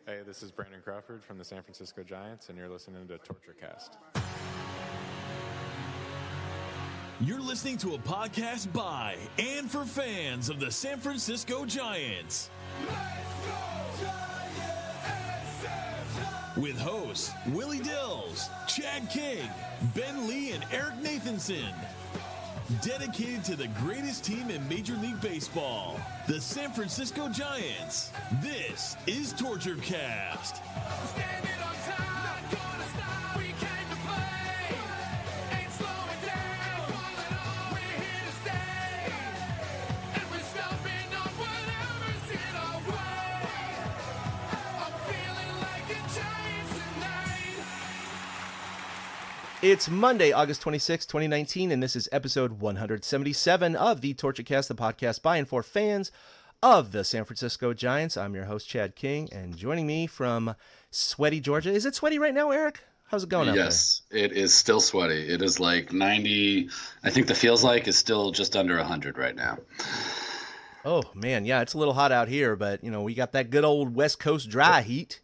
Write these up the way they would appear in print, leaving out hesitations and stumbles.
Hey, this is Brandon Crawford from the San Francisco Giants, and you're listening to Torture Cast. You're listening to a podcast by and for fans of the San Francisco Giants. Let's go, Giants! With hosts Willie Dills, Chad King, Ben Lee, and Eric Nathanson. Dedicated to the greatest team in Major League Baseball, the San Francisco Giants. This is Torture Cast. Standing on time, not gonna stop. We came to play, ain't slowing down. Falling on, we're here to stay, and we're stomping on whatever's in our way. I'm feeling like a Giant tonight. It's Monday, August 26, 2019, and this is episode 177 of the Torture Cast, the podcast by and for fans of the San Francisco Giants. I'm your host, Chad King, and joining me from sweaty Georgia. Is it sweaty right now, Eric? How's it going out there? Yes, it is still sweaty. It is like 90, I think the feels like is still just under 100 right now. Oh, man, yeah, it's a little hot out here, but, you know, we got that good old West Coast dry heat.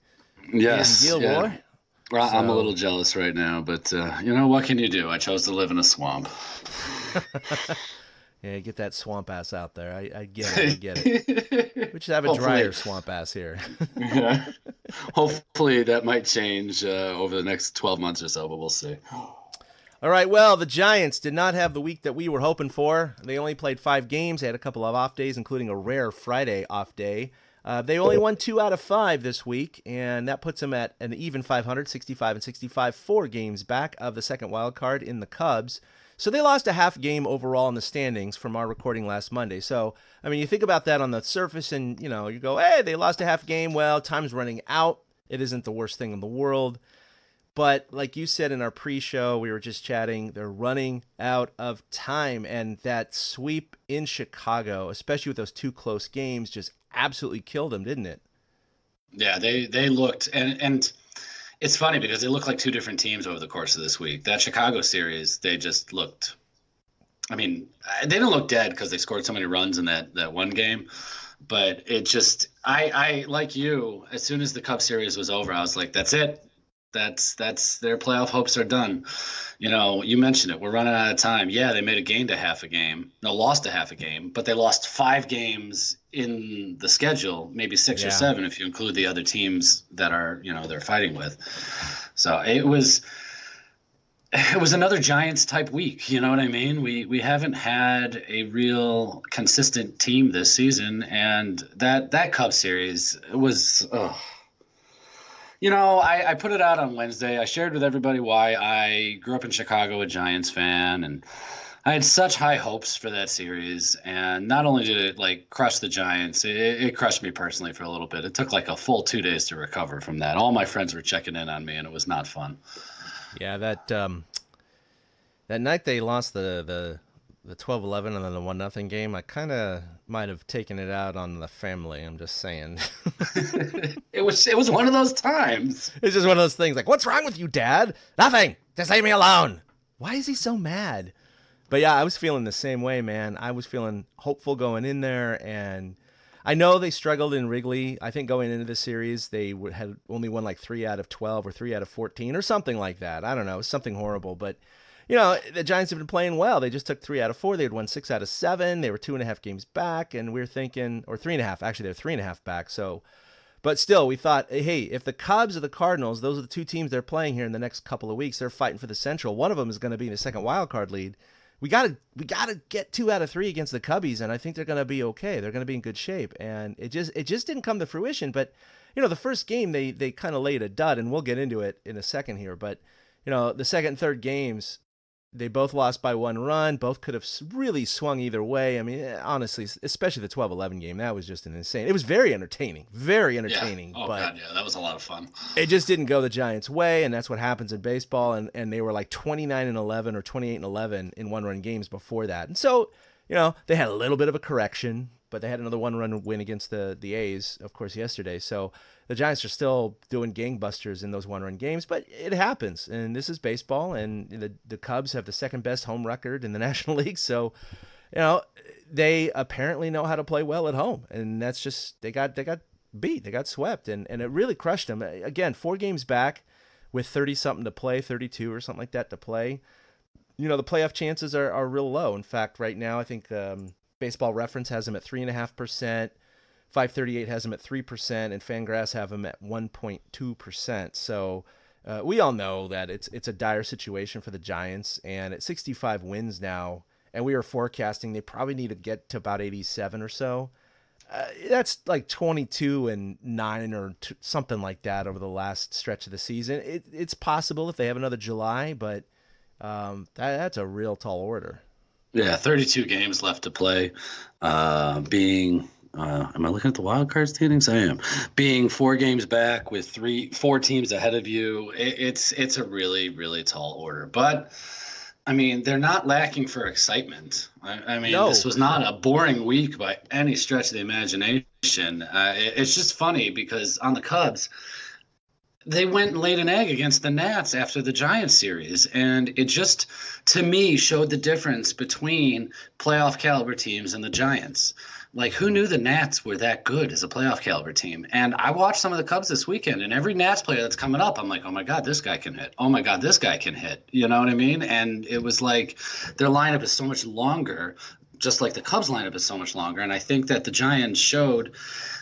Yes, in Gilroy. yeah. Well, I'm a little jealous right now, but you know, what can you do? I chose to live in a swamp. Yeah, get that swamp ass out there. I get it. I get it. We should have a drier swamp ass here. Yeah. Hopefully that might change over the next 12 months or so, but we'll see. All right, well, the Giants did not have the week that we were hoping for. They only played 5 games. They had a couple of off days, including a rare Friday off day. They only won 2 out of 5 this week, and that puts them at an even 500, 65 and 65, 4 games back of the second wild card in the Cubs. So they lost a half game overall in the standings from our recording last Monday. So, I mean, you think about that on the surface and, you know, you go, hey, they lost a half game. Well, time's running out. It isn't the worst thing in the world. But like you said in our pre-show, we were just chatting, they're running out of time. And that sweep in Chicago, especially with those 2 close games, just absolutely killed them, didn't it? Yeah, they looked, and it's funny because they looked like 2 different teams over the course of this week. That Chicago series, they just looked, I mean, they didn't look dead because they scored so many runs in that one game. But it just, I like you, as soon as the Cubs series was over, I was like, that's it. That's their playoff hopes are done. You know, you mentioned it. We're running out of time. Yeah, they made a gain to half a game. No, lost a half a game, but they lost 5 games in the schedule, maybe 6 or 7 if you include the other teams that are, you know, they're fighting with. So it was another Giants type week. You know what I mean? We haven't had a real consistent team this season, and that Cubs series was. You know, I put it out on Wednesday. I shared with everybody why I grew up in Chicago, a Giants fan, and I had such high hopes for that series. And not only did it like crush the Giants, it crushed me personally for a little bit. It took like a full 2 days to recover from that. All my friends were checking in on me, and it was not fun. Yeah, that night they lost the 12-11 and then the 1-0 game, I kind of might have taken it out on the family. I'm just saying. It was one of those times. It's just one of those things like, what's wrong with you, Dad? Nothing. Just leave me alone. Why is he so mad? But yeah, I was feeling the same way, man. I was feeling hopeful going in there, and I know they struggled in Wrigley. I think going into the series, they had only won like 3 out of 12 or 3 out of 14 or something like that. I don't know. It was something horrible, but you know, the Giants have been playing well. They just took 3 out of 4. They had won 6 out of 7. They were 2.5 games back, and we were thinking, or 3.5. Actually, they're 3.5 back. So, but still, we thought, hey, if the Cubs or the Cardinals, those are the 2 teams they're playing here in the next couple of weeks. They're fighting for the Central. One of them is going to be in the second wild card lead. We gotta get 2 out of 3 against the Cubbies, and I think they're going to be okay. They're going to be in good shape, and it just didn't come to fruition. But you know, the first game they kind of laid a dud, and we'll get into it in a second here. But you know, the second and third games, they both lost by 1 run. Both could have really swung either way. I mean, honestly, especially the 12-11 game, that was just an insane. It was very entertaining. Very entertaining. Yeah. Oh, but God, yeah, that was a lot of fun. It just didn't go the Giants' way, and that's what happens in baseball. And they were like 29-11 or 28-11 in 1-run games before that. And so, you know, they had a little bit of a correction, but they had another 1-run win against the A's, of course, yesterday. So the Giants are still doing gangbusters in those 1-run games, but it happens. And this is baseball, and the Cubs have the second best home record in the National League. So, you know, they apparently know how to play well at home, and that's just they got beat. They got swept, and it really crushed them. Again, 4 games back with 30-something to play, 32 or something like that to play. The playoff chances are real low. In fact, right now, I think Baseball Reference has them at 3.5%. 538 has them at 3%, and Fangraphs have them at 1.2%. So we all know that it's a dire situation for the Giants, and at 65 wins now, and we are forecasting they probably need to get to about 87 or so. That's like 22-9 or something like that over the last stretch of the season. It's possible if they have another July, but that's a real tall order. Yeah, 32 games left to play. Am I looking at the wild card standings? I am. Being 4 games back with 4 teams ahead of you, it's a really, really tall order. But I mean, they're not lacking for excitement. I mean, no. This was not a boring week by any stretch of the imagination. It's just funny because on the Cubs, they went and laid an egg against the Nats after the Giants series. And it just, to me, showed the difference between playoff caliber teams and the Giants. Like, who knew the Nats were that good as a playoff caliber team? And I watched some of the Cubs this weekend, and every Nats player that's coming up, I'm like, oh my God, this guy can hit. Oh my God, this guy can hit. You know what I mean? And it was like their lineup is so much longer, just like the Cubs lineup is so much longer. And I think that the Giants showed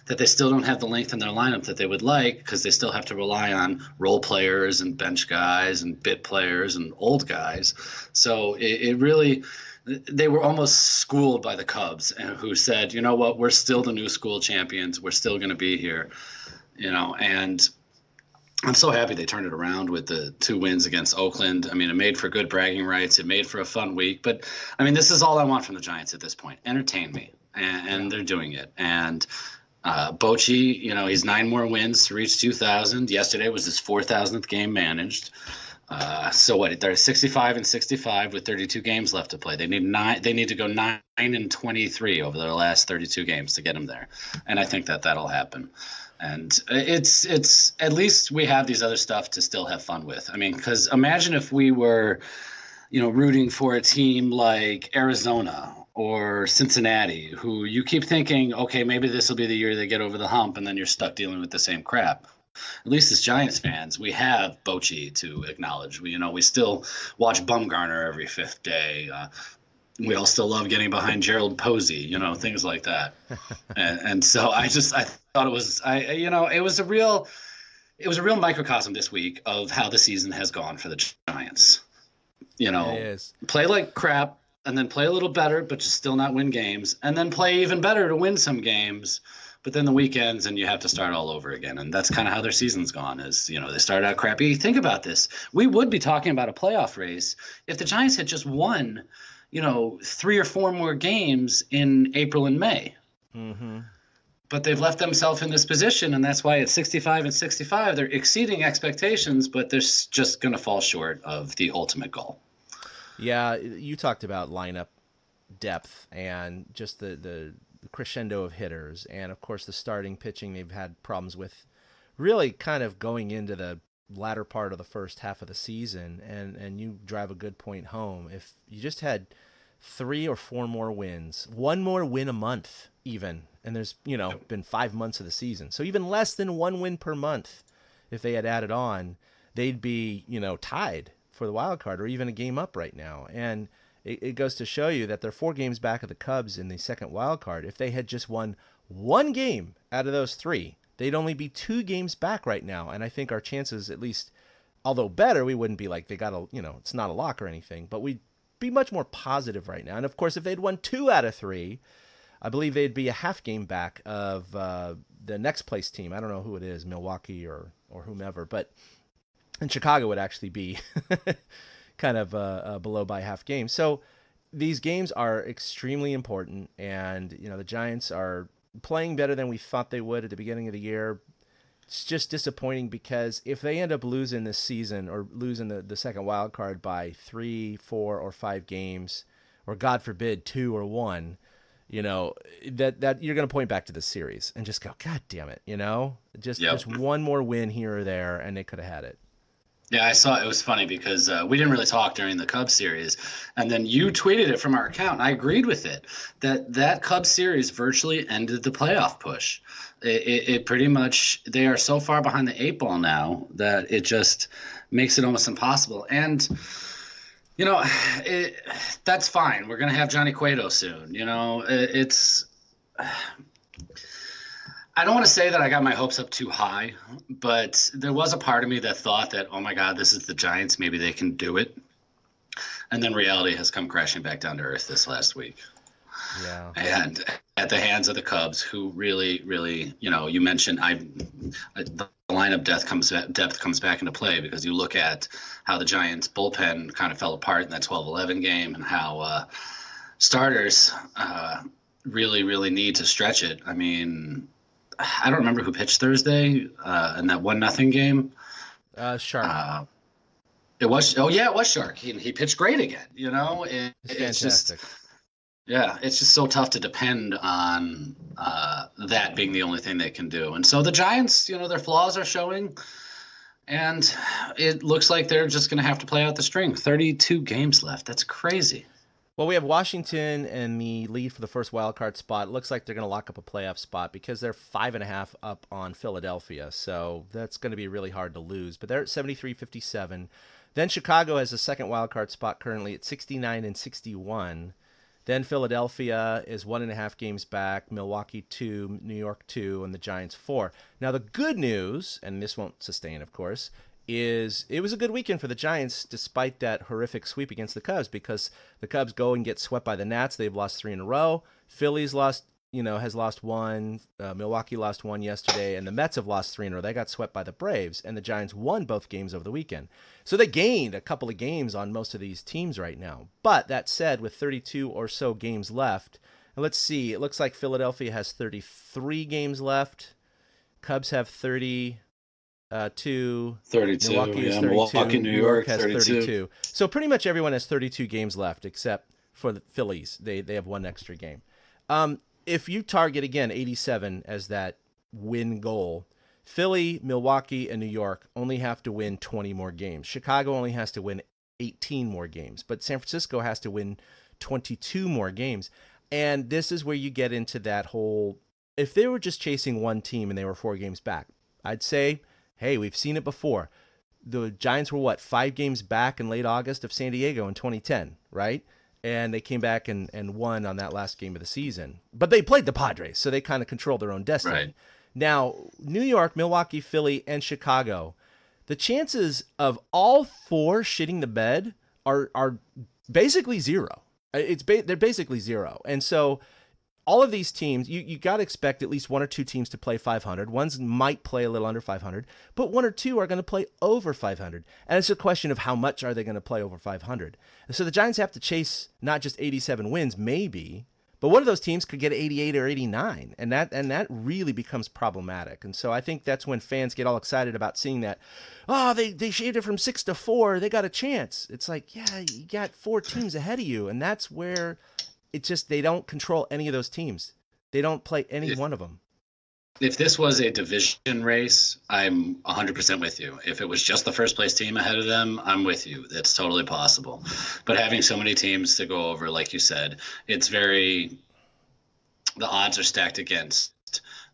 that they still don't have the length in their lineup that they would like, because they still have to rely on role players and bench guys and bit players and old guys. So it really – they were almost schooled by the Cubs, who said, you know what, we're still the new school champions. We're still going to be here, and I'm so happy they turned it around with the 2 wins against Oakland. I mean, it made for good bragging rights. It made for a fun week. But, I mean, this is all I want from the Giants at this point. Entertain me. And they're doing it. And Bochy, he's 9 more wins to reach 2,000. Yesterday was his 4,000th game managed. So what? They're 65-65 with 32 games left to play. They need to go 9-23 over their last 32 games to get them there, and I think that'll happen. And it's at least we have these other stuff to still have fun with. I mean, because imagine if we were, rooting for a team like Arizona or Cincinnati, who you keep thinking, okay, maybe this will be the year they get over the hump, and then you're stuck dealing with the same crap. At least as Giants fans, we have Bochy to acknowledge. We still watch Bumgarner every 5th day. We all still love getting behind Gerald Posey, things like that. and so I thought it was a real microcosm this week of how the season has gone for the Giants. Play like crap and then play a little better, but just still not win games, and then play even better to win some games. But then the weekends, and you have to start all over again. And that's kind of how their season's gone, is, they started out crappy. Think about this. We would be talking about a playoff race if the Giants had just won, 3 or 4 more games in April and May. Mm-hmm. But they've left themselves in this position, and that's why at 65-65, they're exceeding expectations, but they're just going to fall short of the ultimate goal. Yeah, you talked about lineup depth and just the crescendo of hitters, and of course the starting pitching they've had problems with really kind of going into the latter part of the first half of the season, and you drive a good point home. If you just had 3 or 4 more wins, 1 more win a month even, and there's been 5 months of the season, so even less than 1 win per month, if they had added on, they'd be tied for the wild card or even a game up right now. And it goes to show you that they're 4 games back of the Cubs in the second wild card. If they had just won 1 game out of those 3, they'd only be 2 games back right now. And I think our chances, at least, although better, we wouldn't be like they got it's not a lock or anything, but we'd be much more positive right now. And of course, if they'd won 2 out of 3, I believe they'd be a half game back of the next place team. I don't know who it is, Milwaukee or whomever, and Chicago would actually be kind of below by half game. So these games are extremely important, and the Giants are playing better than we thought they would at the beginning of the year. It's just disappointing because if they end up losing this season or losing the second wild card by 3, 4, or 5 games, or God forbid 2 or 1, that you're going to point back to the series and just go, God damn it, just 1 more win here or there, and they could have had it. Yeah, I saw it. It was funny because we didn't really talk during the Cubs series, and then you tweeted it from our account, and I agreed with it. That Cubs series virtually ended the playoff push. It pretty much, they are so far behind the eight ball now that it just makes it almost impossible. And you know, that's fine. We're gonna have Johnny Cueto soon. You know, it's. I don't want to say that I got my hopes up too high, but there was a part of me that thought that, oh my God, this is the Giants. Maybe they can do it. And then reality has come crashing back down to earth this last week. Yeah. And at the hands of the Cubs, who really, really, you know, you mentioned the lineup depth comes back into play, because you look at how the Giants bullpen kind of fell apart in that 12-11 game, and how starters really, really need to stretch it. I mean, I don't remember who pitched Thursday in that 1-0 game. Shark. It was Shark. He pitched great again. You know, it's fantastic. It's just so tough to depend on that being the only thing they can do. And so the Giants, you know, their flaws are showing, and it looks like they're just going to have to play out the string. 32 games left. That's crazy. Well, we have Washington and the lead for the first wild card spot. It looks like they're going to lock up a playoff spot because they're 5.5 up on Philadelphia. So that's going to be really hard to lose. But they're at 73-57. Then Chicago has the second wild card spot currently at 69-61. Then Philadelphia is 1.5 games back, Milwaukee 2, New York 2, and the Giants 4. Now the good news, and this won't sustain, of course, is it was a good weekend for the Giants despite that horrific sweep against the Cubs, because the Cubs go and get swept by the Nats. They've lost 3 in a row. Phillies has lost 1. Milwaukee lost 1 yesterday, and the Mets have lost 3 in a row. They got swept by the Braves, and the Giants won both games over the weekend. So they gained a couple of games on most of these teams right now. But that said, with 32 or so games left, and let's see, it looks like Philadelphia has 33 games left. Cubs have 32. 32. Milwaukee is 32. Milwaukee, New York has 32. So pretty much everyone has 32 games left, except for the Phillies. They have 1 extra game. If you target, again, 87 as that win goal, Philly, Milwaukee, and New York only have to win 20 more games. Chicago only has to win 18 more games. But San Francisco has to win 22 more games. And this is where you get into that whole, if they were just chasing one team and they were 4 games back, I'd say, hey, we've seen it before. The Giants were, 5 games back in late August of San Diego in 2010, right? And they came back and won on that last game of the season. But they played the Padres, so they kind of controlled their own destiny. Right. Now, New York, Milwaukee, Philly, and Chicago, the chances of all 4 shitting the bed are basically 0. They're basically 0. And so all of these teams, you got to expect at least 1 or 2 teams to play 500. Ones might play a little under 500, but 1 or 2 are going to play over 500. And it's a question of how much are they going to play over 500. And so the Giants have to chase not just 87 wins, maybe, but one of those teams could get 88 or 89, and that really becomes problematic. And so I think that's when fans get all excited about seeing that, they shaved it from 6 to 4, they got a chance. It's like, yeah, you got 4 teams ahead of you, and that's where it's just they don't control any of those teams. They don't play any one of them. If this was a division race, I'm 100% with you. If it was just the first place team ahead of them, I'm with you. It's totally possible. But having so many teams to go over, like you said, the odds are stacked against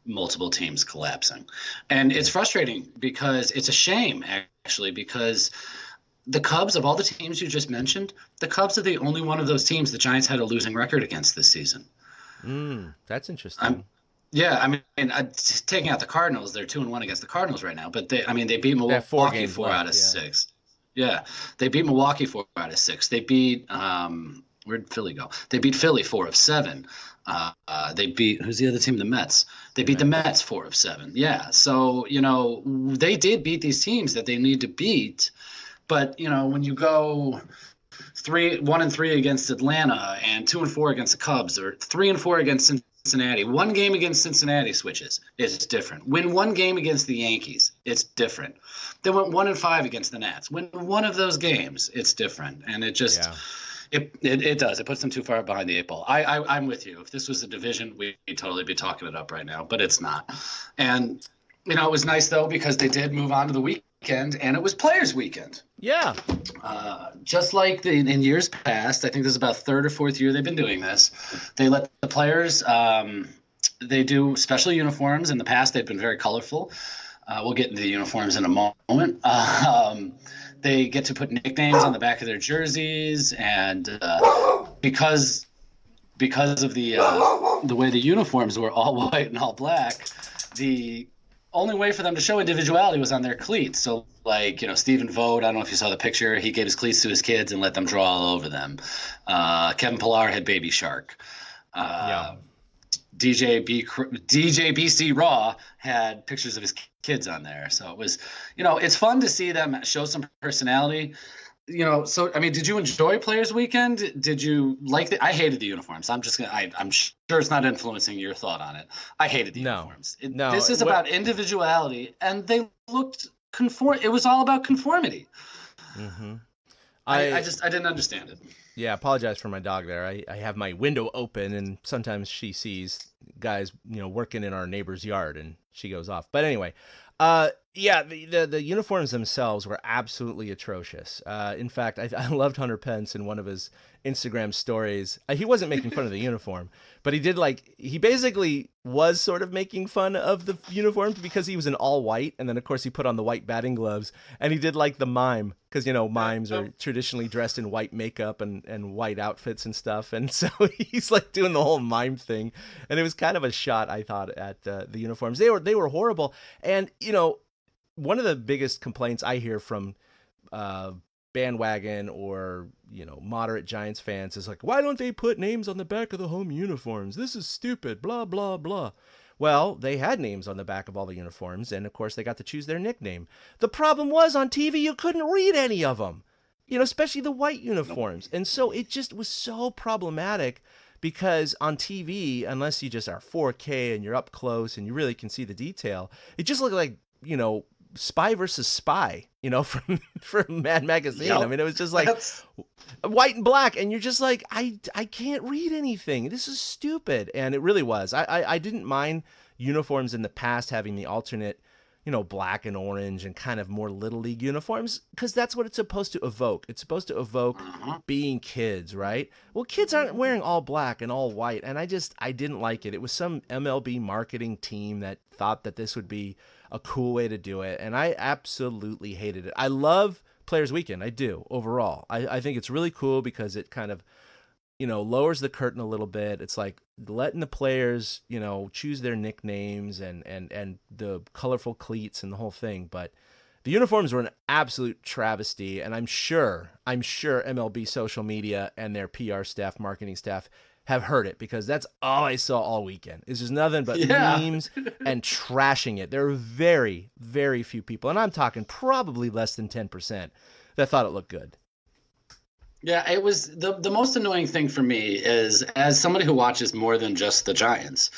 multiple teams collapsing. And it's frustrating because it's a shame, actually, because the Cubs, of all the teams you just mentioned, the Cubs are the only one of those teams the Giants had a losing record against this season. That's interesting. Taking out the Cardinals, they're 2-1 against the Cardinals right now. But they beat Milwaukee 4 out of 6. Yeah, they beat Milwaukee 4 out of 6. They beat where'd Philly go? They beat Philly 4 of 7. They beat, who's the other team? The Mets. They beat the Mets 4 of 7. Yeah, so they did beat these teams that they need to beat. But when you go 1-3 against Atlanta and 2-4 against the Cubs, or 3-4 against Cincinnati, 1 game against Cincinnati switches, it's different. Win 1 game against the Yankees, it's different. They went 1-5 against the Nats. Win one of those games, it's different. And it just it does. It puts them too far behind the 8 ball. I'm with you. If this was a division, we'd totally be talking it up right now, but it's not. And it was nice though, because they did move on to the weekend. weekend, and it was Players Weekend. Yeah. Just like in years past, I think this is about third or fourth year they've been doing this. They let the players, they do special uniforms. In the past, they've been very colorful. We'll get into the uniforms in a moment. They get to put nicknames on the back of their jerseys, and because of the way the uniforms were all white and all black, the only way for them to show individuality was on their cleats. So, like, Stephen Vogt, I don't know if you saw the picture, he gave his cleats to his kids and let them draw all over them. Kevin Pillar had Baby Shark. DJ BC Raw had pictures of his kids on there. So it was, it's fun to see them show some personality. So, I mean, did you enjoy Players Weekend? Did you like I hated the uniforms. I'm sure it's not influencing your thought on it. I hated the uniforms. This is about individuality, and they looked it was all about conformity. Mm-hmm. I didn't understand it. Yeah, I apologize for my dog there. I have my window open, and sometimes she sees guys, working in our neighbor's yard, and she goes off. But anyway, yeah, the uniforms themselves were absolutely atrocious. In fact, I loved Hunter Pence in one of his Instagram stories. He wasn't making fun of the uniform, but he basically was sort of making fun of the uniforms because he was in all white, and then of course he put on the white batting gloves, and he did like the mime, because mimes are traditionally dressed in white makeup and white outfits and stuff, and so he's like doing the whole mime thing, and it was kind of a shot, I thought, at the uniforms. They were horrible, and one of the biggest complaints I hear from bandwagon or moderate Giants fans is like, why don't they put names on the back of the home uniforms? This is stupid, blah blah blah. Well, they had names on the back of all the uniforms, and of course they got to choose their nickname. The problem was, on TV you couldn't read any of them, especially the white uniforms. And so it just was so problematic, because on TV, unless you just are 4K and you're up close and you really can see the detail, it just looked like Spy versus Spy, from Mad Magazine. Yep. I mean, it was just like white and black, and you're just like, I can't read anything. This is stupid. And it really was. I didn't mind uniforms in the past having the alternate, black and orange and kind of more Little League uniforms, because that's what it's supposed to evoke. It's supposed to evoke being kids, right? Well, kids aren't wearing all black and all white, and I didn't like it. It was some MLB marketing team that thought that this would be a cool way to do it, and I absolutely hated it. I love Players Weekend, I do, overall. I think it's really cool because it kind of, lowers the curtain a little bit. It's like letting the players, choose their nicknames and the colorful cleats and the whole thing. But the uniforms were an absolute travesty, and I'm sure MLB social media and their PR staff, marketing staff, have heard it, because that's all I saw all weekend. It's just nothing but memes and trashing it. There are very, very few people, and I'm talking probably less than 10%, that thought it looked good. Yeah, it was the most annoying thing for me is, as somebody who watches more than just the Giants,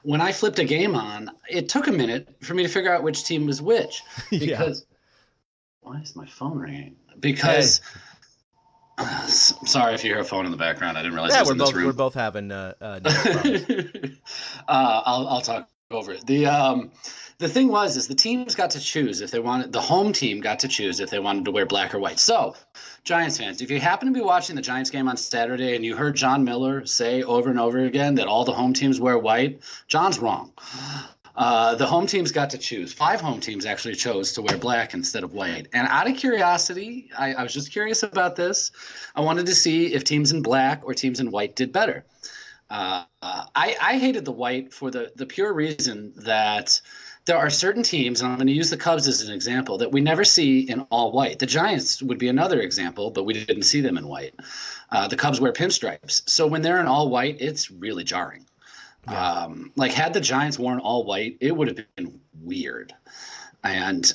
when I flipped a game on, it took a minute for me to figure out which team was which. Because why is my phone ringing? Because sorry if you hear a phone in the background. I didn't realize it was in this room. We're both having I'll talk over it. The thing is the teams got to choose if they wanted. The home team got to choose if they wanted to wear black or white. So, Giants fans, if you happen to be watching the Giants game on Saturday and you heard John Miller say over and over again that all the home teams wear white, John's wrong. The home teams got to choose. 5 home teams actually chose to wear black instead of white. And out of curiosity, I was just curious about this. I wanted to see if teams in black or teams in white did better. I hated the white for the pure reason that there are certain teams, and I'm going to use the Cubs as an example, that we never see in all white. The Giants would be another example, but we didn't see them in white. The Cubs wear pinstripes. So when they're in all white, it's really jarring. Yeah. Had the Giants worn all white, it would have been weird. And,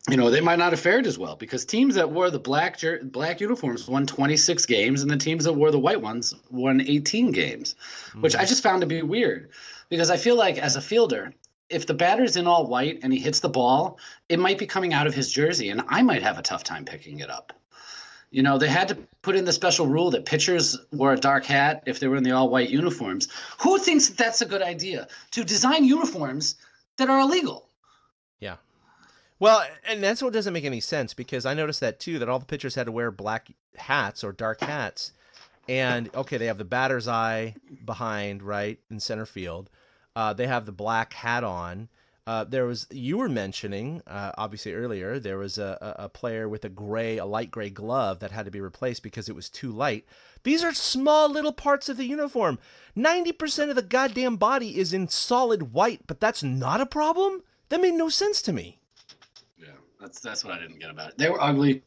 they might not have fared as well, because teams that wore the black uniforms won 26 games, and the teams that wore the white ones won 18 games, which I just found to be weird, because I feel like as a fielder, if the batter's in all white and he hits the ball, it might be coming out of his jersey, and I might have a tough time picking it up. They had to put in the special rule that pitchers wore a dark hat if they were in the all-white uniforms. Who thinks that's a good idea? To design uniforms that are illegal? Yeah. Well, and that's what doesn't make any sense, because I noticed that too, that all the pitchers had to wear black hats or dark hats. And okay, they have the batter's eye behind, right, in center field. They have the black hat on. You were mentioning, obviously earlier, there was a player with a light gray glove that had to be replaced because it was too light. These are small little parts of the uniform. 90% of the goddamn body is in solid white, but that's not a problem? That made no sense to me. Yeah, that's what I didn't get about it. They were ugly.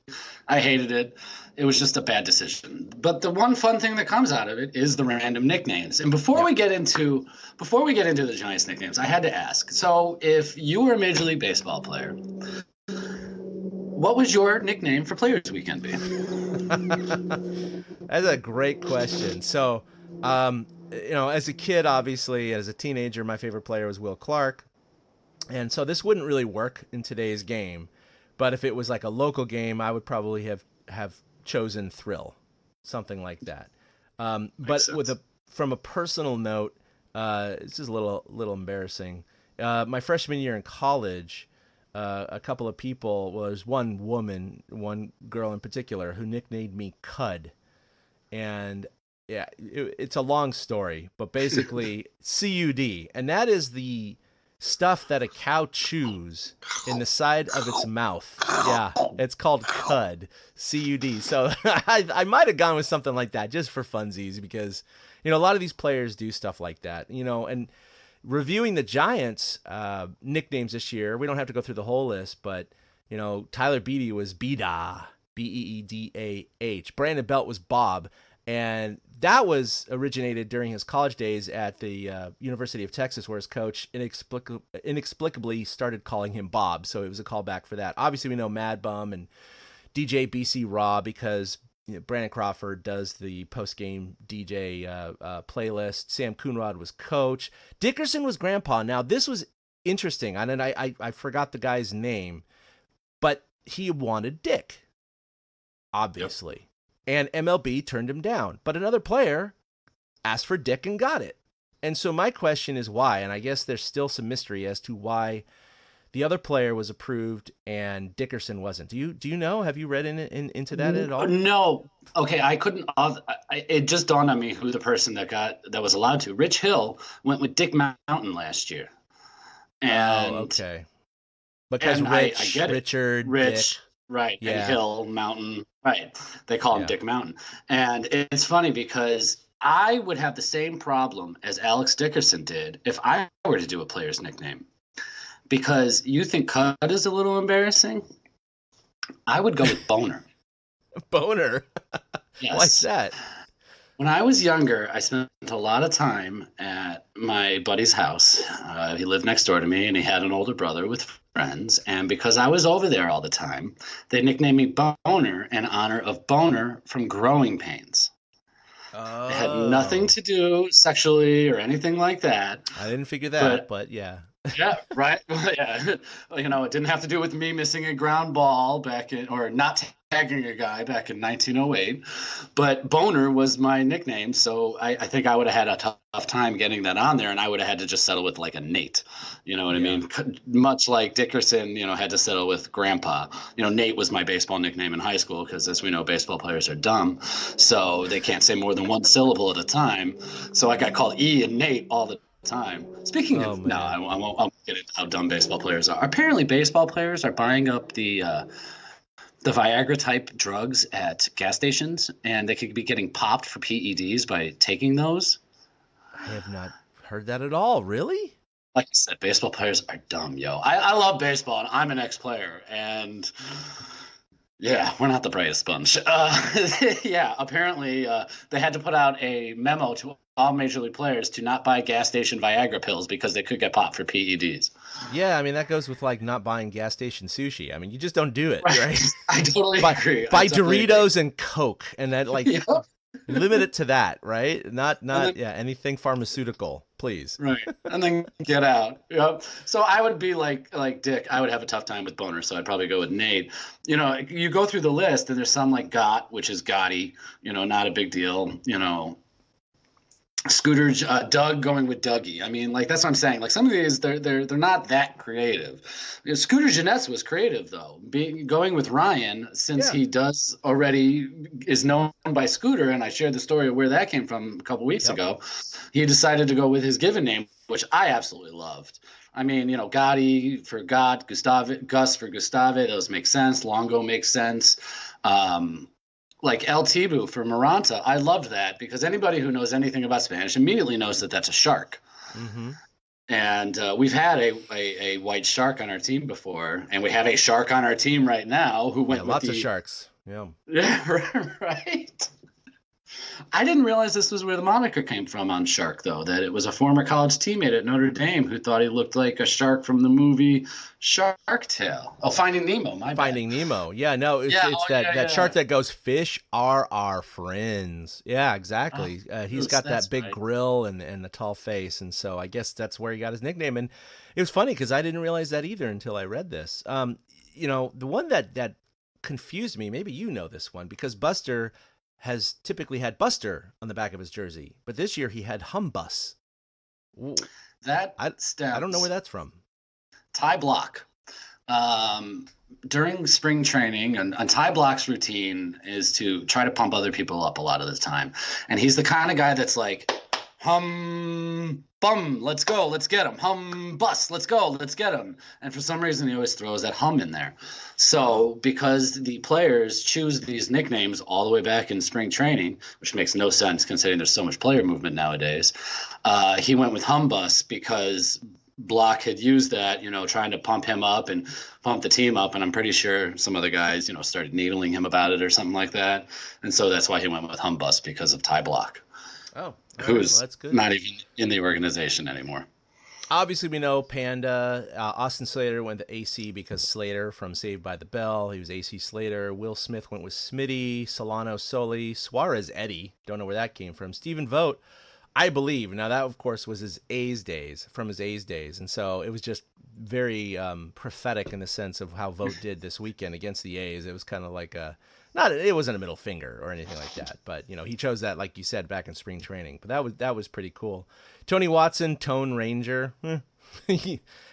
I hated it. It was just a bad decision. But the one fun thing that comes out of it is the random nicknames. And before we get into the Giants nicknames, I had to ask. So if you were a Major League Baseball player, what would your nickname for Players Weekend be? That's a great question. So, as a kid, obviously, as a teenager, my favorite player was Will Clark. And so this wouldn't really work in today's game. But if it was like a local game, I would probably have chosen Thrill, something like that. But from a personal note, it's just a little embarrassing. My freshman year in college, a couple of people, was one girl in particular, who nicknamed me Cud. And yeah, it's a long story, but basically CUD. And that is the stuff that a cow chews in the side of its mouth. Yeah, it's called cud, C-U-D. So I might have gone with something like that just for funsies, because, a lot of these players do stuff like that, and reviewing the Giants nicknames this year, we don't have to go through the whole list, but, Tyler Beede was Beedah, B-E-E-D-A-H. Brandon Belt was Bob. And that was originated during his college days at the University of Texas, where his coach inexplicably started calling him Bob. So it was a callback for that. Obviously, we know Mad Bum and DJ BC Raw, because Brandon Crawford does the post-game DJ playlist. Sam Coonrod was coach. Dickerson was grandpa. Now, this was interesting. And I forgot the guy's name, but he wanted Dick, obviously. Yep. And MLB turned him down. But another player asked for Dick and got it. And so my question is why? And I guess there's still some mystery as to why the other player was approved and Dickerson wasn't. Do you know? Have you read into that at all? No. Okay, I couldn't. It just dawned on me who the person that was allowed to. Rich Hill went with Dick Mountain last year. And, okay. Because Rich, I get it. Richard, Rich. Dick. Right, yeah. And Hill, Mountain, right. They call him Dick Mountain. And it's funny because I would have the same problem as Alex Dickerson did if I were to do a player's nickname. Because you think Cud is a little embarrassing? I would go with Boner. Boner? Yes. Why's that? When I was younger, I spent a lot of time at my buddy's house. He lived next door to me, and he had an older brother with friends. And because I was over there all the time, they nicknamed me Boner in honor of Boner from Growing Pains. Oh. It had nothing to do sexually or anything like that. I didn't figure that, but yeah. Yeah, right. Yeah. It didn't have to do with me missing a ground ball or not tagging a guy back in 1908. But Boner was my nickname, so I think I would have had a tough time getting that on there, and I would have had to just settle with like a Nate. You know what I mean? Much like Dickerson, had to settle with Grandpa. Nate was my baseball nickname in high school because, as we know, baseball players are dumb, so they can't say more than one syllable at a time. So I got called E and Nate all the time. Speaking of, no, I won't get into how dumb baseball players are. Apparently, baseball players are buying up the Viagra type drugs at gas stations, and they could be getting popped for PEDs by taking those. I have not heard that at all. Really? Like I said, baseball players are dumb, yo. I love baseball, and I'm an ex-player, and yeah, we're not the brightest bunch. Apparently they had to put out a memo to all Major League players to not buy gas station Viagra pills because they could get popped for PEDs. Yeah, I mean, that goes with like not buying gas station sushi. I mean, you just don't do it, right? I totally agree. Buy Doritos and Coke, and that limit it to that, right? Not anything pharmaceutical, please. Right, and then get out. Yep. So I would be like Dick. I would have a tough time with Boner, so I'd probably go with Nate. You go through the list, and there's some like Gott, which is Gotti. Not a big deal. Scooter, Doug going with Dougie. I mean, like, that's what I'm saying. Like, some of these, they're not that creative. You know, Scooter Jeunesse was creative, though. Going with Ryan, since he does already is known by Scooter, and I shared the story of where that came from a couple weeks ago. He decided to go with his given name, which I absolutely loved. I mean, you know, Gotti for God, Gus for Gustave, those make sense. Longo makes sense. Like El Tibu for Maranta, I loved that because anybody who knows anything about Spanish immediately knows that that's a shark. Mm-hmm. And we've had a white shark on our team before, and we have a shark on our team right now who went with lots of sharks. Yeah. Yeah, right. I didn't realize this was where the moniker came from on Shark, though, that it was a former college teammate at Notre Dame who thought he looked like a shark from the movie Shark Tale. Oh, Finding Nemo, my bad. Finding Nemo. Yeah, no, it's that shark that goes, fish are our friends. Yeah, exactly. He's got that big grill and the tall face, and so I guess that's where he got his nickname. And it was funny because I didn't realize that either until I read this. You know, the one that confused me, maybe you know this one, because Buster has typically had Buster on the back of his jersey, but this year he had Humbus. I don't know where that's from. Ty Block. During spring training, and Ty Block's routine is to try to pump other people up a lot of the time. And he's the kind of guy that's like, hum, bum, let's go, let's get him. Hum, bus, let's go, let's get him. And for some reason, he always throws that hum in there. So because the players choose these nicknames all the way back in spring training, which makes no sense considering there's so much player movement nowadays, he went with hum bus because Block had used that, you know, trying to pump him up and pump the team up. And I'm pretty sure some other guys, you know, started needling him about it or something like that. And so that's why he went with hum bus, because of Ty Block. Oh, who's that's good. Not even in the organization anymore. Obviously, we know Panda. Austin Slater went to AC because Slater from Saved by the Bell. He was AC Slater. Will Smith went with Smitty. Solano Soli. Suarez Eddie. Don't know where that came from. Stephen Vogt, I believe. Now, that, of course, was his A's days, from his A's days. And so it was just very prophetic in the sense of how Vogt did this weekend against the A's. It was kind of like it wasn't a middle finger or anything like that, but you know, he chose that, like you said, back in spring training. But that was pretty cool. Tony Watson, Tone Ranger, and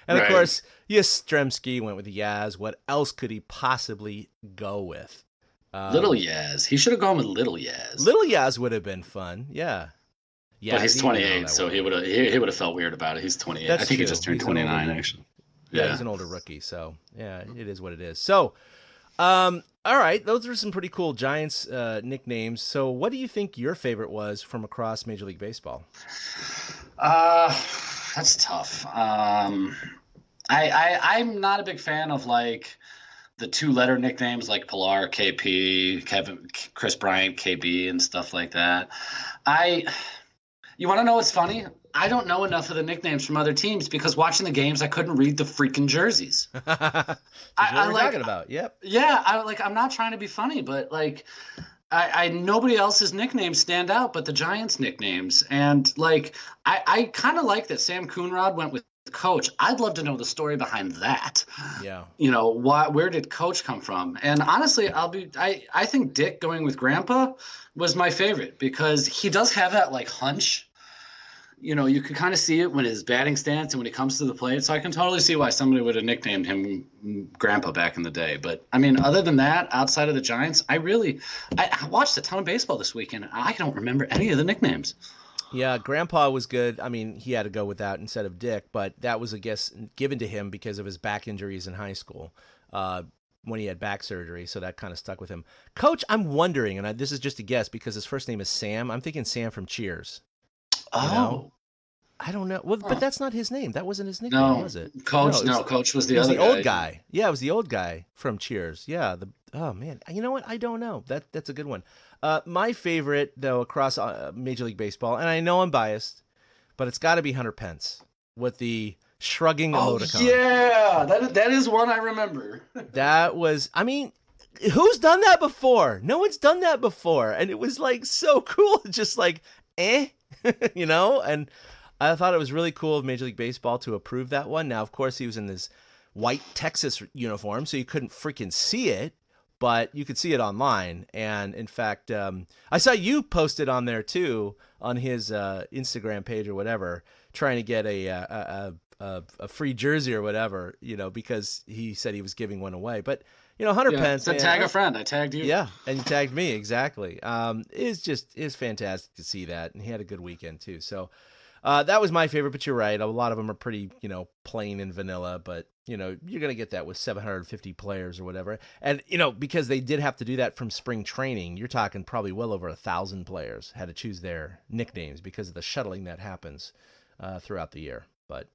of course, Yastrzemski went with Yaz. What else could he possibly go with? Little Yaz. He should have gone with Little Yaz. Little Yaz would have been fun. Yeah. Yeah, but he's 28, so he would have felt weird about it. He's 28. I think he just turned 29, actually. Yeah, he's an older rookie, so yeah, it is what it is. So, all right, those are some pretty cool Giants nicknames. So what do you think your favorite was from across Major League Baseball? That's tough. I'm not a big fan of like the 2-letter nicknames like Pilar, KP, Chris Bryant, KB, and stuff like that. You want to know what's funny? I don't know enough of the nicknames from other teams because watching the games, I couldn't read the freaking jerseys. That's what we're talking about. Yep. Yeah, I'm not trying to be funny, but like, I nobody else's nicknames stand out but the Giants' nicknames, and like, I kind of like that Sam Coonrod went with Coach. I'd love to know the story behind that. Yeah. You know, where did Coach come from? And honestly, I think Dick going with Grandpa was my favorite because he does have that like hunch. You know, you could kind of see it when his batting stance and when he comes to the plate. So I can totally see why somebody would have nicknamed him Grandpa back in the day. But I mean, other than that, outside of the Giants, I watched a ton of baseball this weekend. I don't remember any of the nicknames. Yeah, Grandpa was good. I mean, he had to go with that instead of Dick, but that was, I guess, given to him because of his back injuries in high school when he had back surgery. So that kind of stuck with him. Coach, I'm wondering, and this is just a guess because his first name is Sam. I'm thinking Sam from Cheers. Oh. You know? I don't know. Well, but that's not his name. That wasn't his nickname, was it? Coach. No, Coach was the other guy. Old guy. Yeah, it was the old guy from Cheers. Yeah. Oh man, you know what? I don't know. That's a good one. My favorite though across Major League Baseball, and I know I'm biased, but it's got to be Hunter Pence with the shrugging emoticon. Yeah, that is one I remember. That was. I mean, who's done that before? No one's done that before, and it was like so cool. Just like, you know, and I thought it was really cool of Major League Baseball to approve that one. Now, of course, he was in this white Texas uniform, so you couldn't freaking see it. but you could see it online. And in fact, I saw you posted on there too, on his Instagram page or whatever, trying to get a free jersey or whatever, because he said he was giving one away. But Hunter Pence, said tag a friend. I tagged you. Yeah, and you tagged me, exactly. It's fantastic to see that, and he had a good weekend too. So that was my favorite. But you're right, a lot of them are pretty plain and vanilla. But you're gonna get that with 750 players or whatever, and because they did have to do that from spring training, you're talking probably well over 1,000 players had to choose their nicknames because of the shuttling that happens throughout the year. But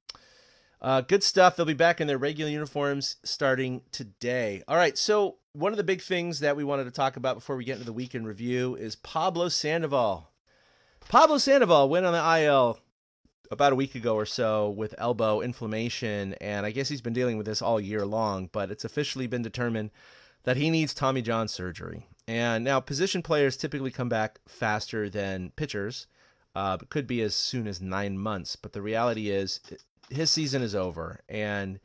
good stuff. They'll be back in their regular uniforms starting today. All right, so one of the big things that we wanted to talk about before we get into the weekend review is Pablo Sandoval. Pablo Sandoval went on the IL about a week ago or so with elbow inflammation, and I guess he's been dealing with this all year long, but it's officially been determined that he needs Tommy John surgery. And now position players typically come back faster than pitchers. It could be as soon as 9 months, but the reality is his season is over, and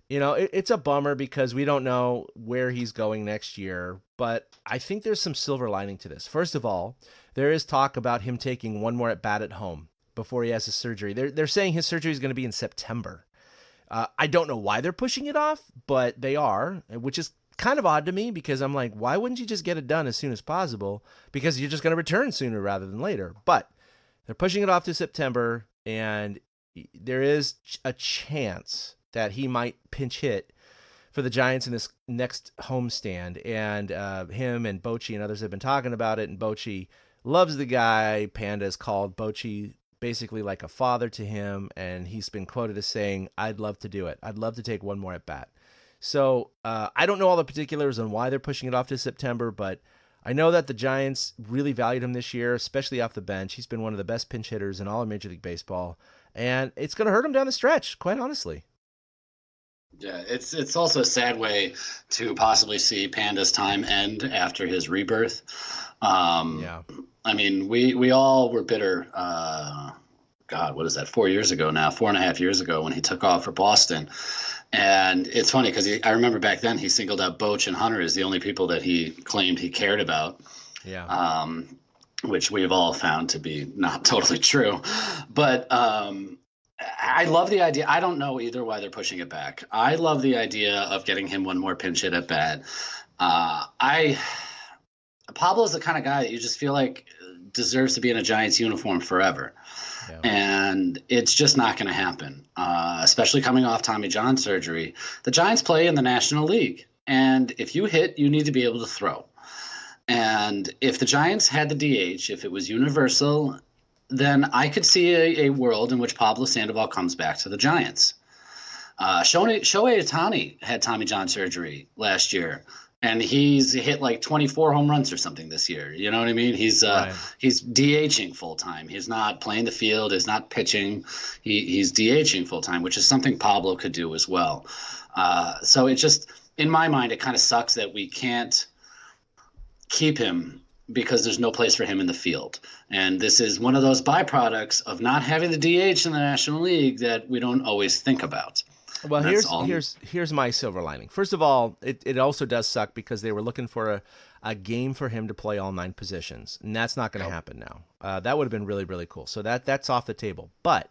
it's a bummer because we don't know where he's going next year, but I think there's some silver lining to this. First of all, there is talk about him taking one more at bat at home before he has his surgery. They're saying his surgery is going to be in September. I don't know why they're pushing it off, but they are, which is kind of odd to me because I'm like, why wouldn't you just get it done as soon as possible? Because you're just going to return sooner rather than later. But they're pushing it off to September, and there is a chance that he might pinch hit for the Giants in this next homestand. And him and Bochy and others have been talking about it, and Bochy loves the guy. Panda has called Bochy basically like a father to him, and he's been quoted as saying, I'd love to do it. I'd love to take one more at bat. So I don't know all the particulars on why they're pushing it off to September, but I know that the Giants really valued him this year, especially off the bench. He's been one of the best pinch hitters in all of Major League Baseball, and it's going to hurt him down the stretch, quite honestly. Yeah, it's also a sad way to possibly see Panda's time end after his rebirth. Yeah. I mean, we all were bitter. God, what is that? 4 years ago now, 4.5 years ago when he took off for Boston. And it's funny because I remember back then he singled out Bochy and Hunter as the only people that he claimed he cared about. Yeah. Which we have all found to be not totally true. But I love the idea. I don't know either why they're pushing it back. I love the idea of getting him one more pinch hit at bat. Pablo's the kind of guy that you just feel like deserves to be in a Giants uniform forever. Yeah. And it's just not going to happen, especially coming off Tommy John surgery. The Giants play in the National League, and if you hit, you need to be able to throw. And if the Giants had the DH, if it was universal, then I could see a world in which Pablo Sandoval comes back to the Giants. Shohei Ohtani had Tommy John surgery last year, and he's hit like 24 home runs or something this year. You know what I mean? He's DHing full time. He's not playing the field. He's not pitching. He's DHing full time, which is something Pablo could do as well. So it just, in my mind, it kind of sucks that we can't keep him because there's no place for him in the field. And this is one of those byproducts of not having the DH in the National League that we don't always think about. Well, here's my silver lining. First of all, it also does suck because they were looking for a game for him to play all 9 positions, and that's not going to happen now. That would have been really, really cool. So that's off the table. But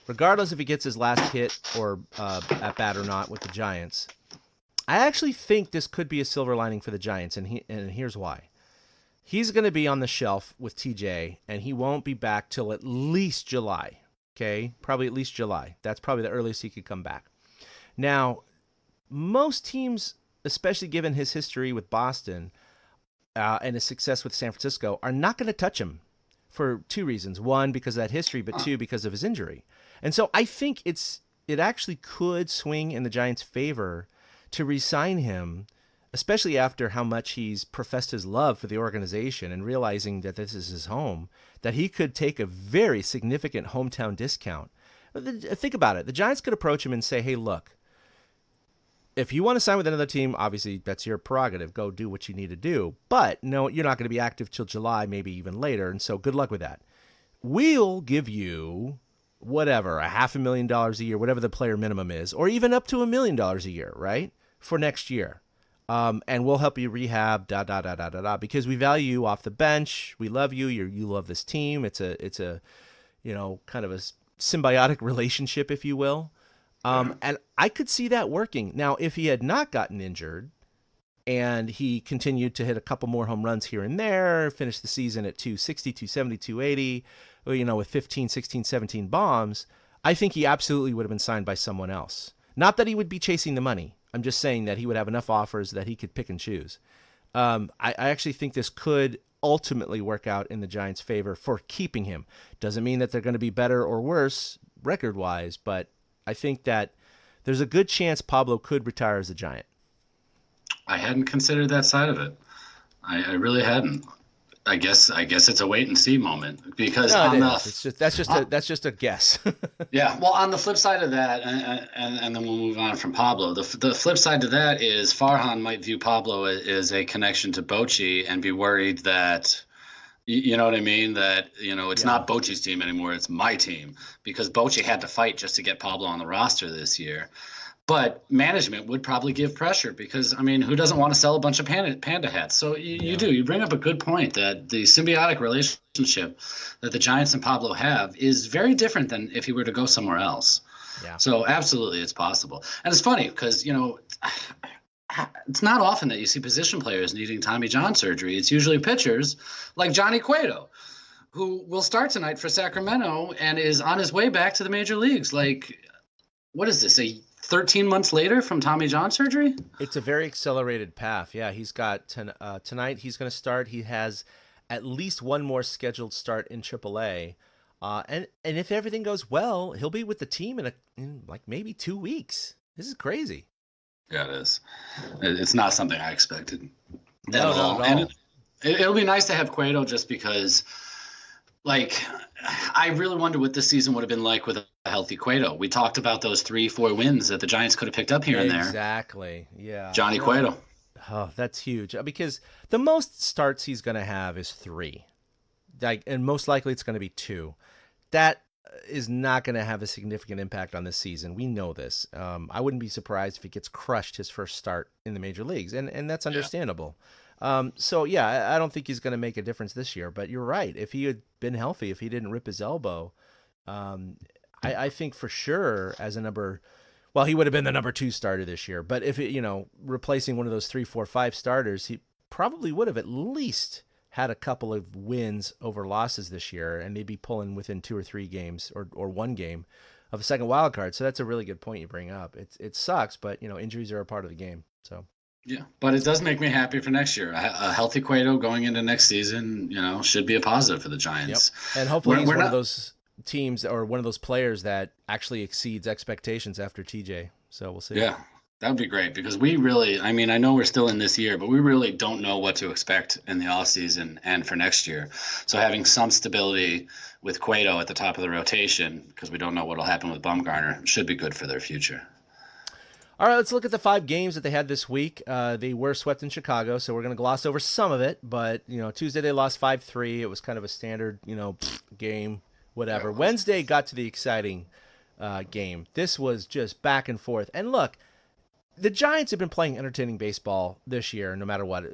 regardless if he gets his last hit or at bat or not with the Giants, I actually think this could be a silver lining for the Giants, and here's why. He's going to be on the shelf with TJ, and he won't be back till at least July. Okay, probably at least July. That's probably the earliest he could come back. Now, most teams, especially given his history with Boston and his success with San Francisco, are not going to touch him for 2 reasons. 1, because of that history, but 2, because of his injury. And so I think it actually could swing in the Giants' favor to re-sign him, especially after how much he's professed his love for the organization and realizing that this is his home, that he could take a very significant hometown discount. Think about it. The Giants could approach him and say, hey, look, if you want to sign with another team, obviously that's your prerogative. Go do what you need to do. But no, you're not going to be active till July, maybe even later. And so good luck with that. We'll give you whatever, $500,000 a year, whatever the player minimum is, or even up to $1 million a year, right? For next year. And we'll help you rehab, because we value you off the bench. We love you. You love this team. It's a kind of a symbiotic relationship, if you will. And I could see that working. Now, if he had not gotten injured and he continued to hit a couple more home runs here and there, finish the season at 260, 270, 280, with 15, 16, 17 bombs, I think he absolutely would have been signed by someone else. Not that he would be chasing the money. I'm just saying that he would have enough offers that he could pick and choose. I actually think this could ultimately work out in the Giants' favor for keeping him. Doesn't mean that they're going to be better or worse record-wise, but I think that there's a good chance Pablo could retire as a Giant. I hadn't considered that side of it. I really hadn't. I guess it's a wait and see moment because that's just a guess. Yeah. Well, on the flip side of that, and then we'll move on from Pablo. The flip side to that is Farhan might view Pablo as a connection to Bochy and be worried that, you know what I mean? That, it's not Bochy's team anymore. It's my team, because Bochy had to fight just to get Pablo on the roster this year. But management would probably give pressure because, who doesn't want to sell a bunch of panda hats? So you do. You bring up a good point that the symbiotic relationship that the Giants and Pablo have is very different than if he were to go somewhere else. Yeah. So absolutely, it's possible. And it's funny because, it's not often that you see position players needing Tommy John surgery. It's usually pitchers like Johnny Cueto, who will start tonight for Sacramento and is on his way back to the major leagues. Like, what is this, 13 months later from Tommy John surgery? It's a very accelerated path. Yeah, he's got tonight he's going to start. He has at least one more scheduled start in AAA. And if everything goes well, he'll be with the team in like maybe 2 weeks. This is crazy. Yeah, it is. It's not something I expected at all. And it'll be nice to have Cueto just because, I really wonder what this season would have been like with a healthy Cueto. We talked about those 3-4 wins that the Giants could have picked up here and there. Exactly. Yeah. Johnny Cueto. Oh, that's huge because the most starts he's going to have is 3. And most likely it's going to be 2. That is not going to have a significant impact on this season. We know this. I wouldn't be surprised if he gets crushed his first start in the major leagues, and that's understandable. So, I don't think he's going to make a difference this year. But you're right. If he had been healthy, if he didn't rip his elbow, I think for sure as he would have been the number 2 starter this year. But if replacing one of those 3, 4, 5 starters, he probably would have at least had a couple of wins over losses this year, and maybe pulling within 2 or 3 games or 1 game of a second wild card. So that's a really good point you bring up. It sucks, but injuries are a part of the game. So. Yeah, but it does make me happy for next year. A healthy Cueto going into next season, should be a positive for the Giants. Yep. And hopefully he's one of those teams or one of those players that actually exceeds expectations after TJ. So we'll see. Yeah, that would be great because we really, I know we're still in this year, but we really don't know what to expect in the offseason and for next year. So having some stability with Cueto at the top of the rotation, because we don't know what will happen with Bumgarner, should be good for their future. All right, let's look at the 5 games that they had this week. They were swept in Chicago, so we're going to gloss over some of it. But, Tuesday they lost 5-3. It was kind of a standard, game, whatever. Wednesday got to the exciting game. This was just back and forth. And look, the Giants have been playing entertaining baseball this year, no matter what.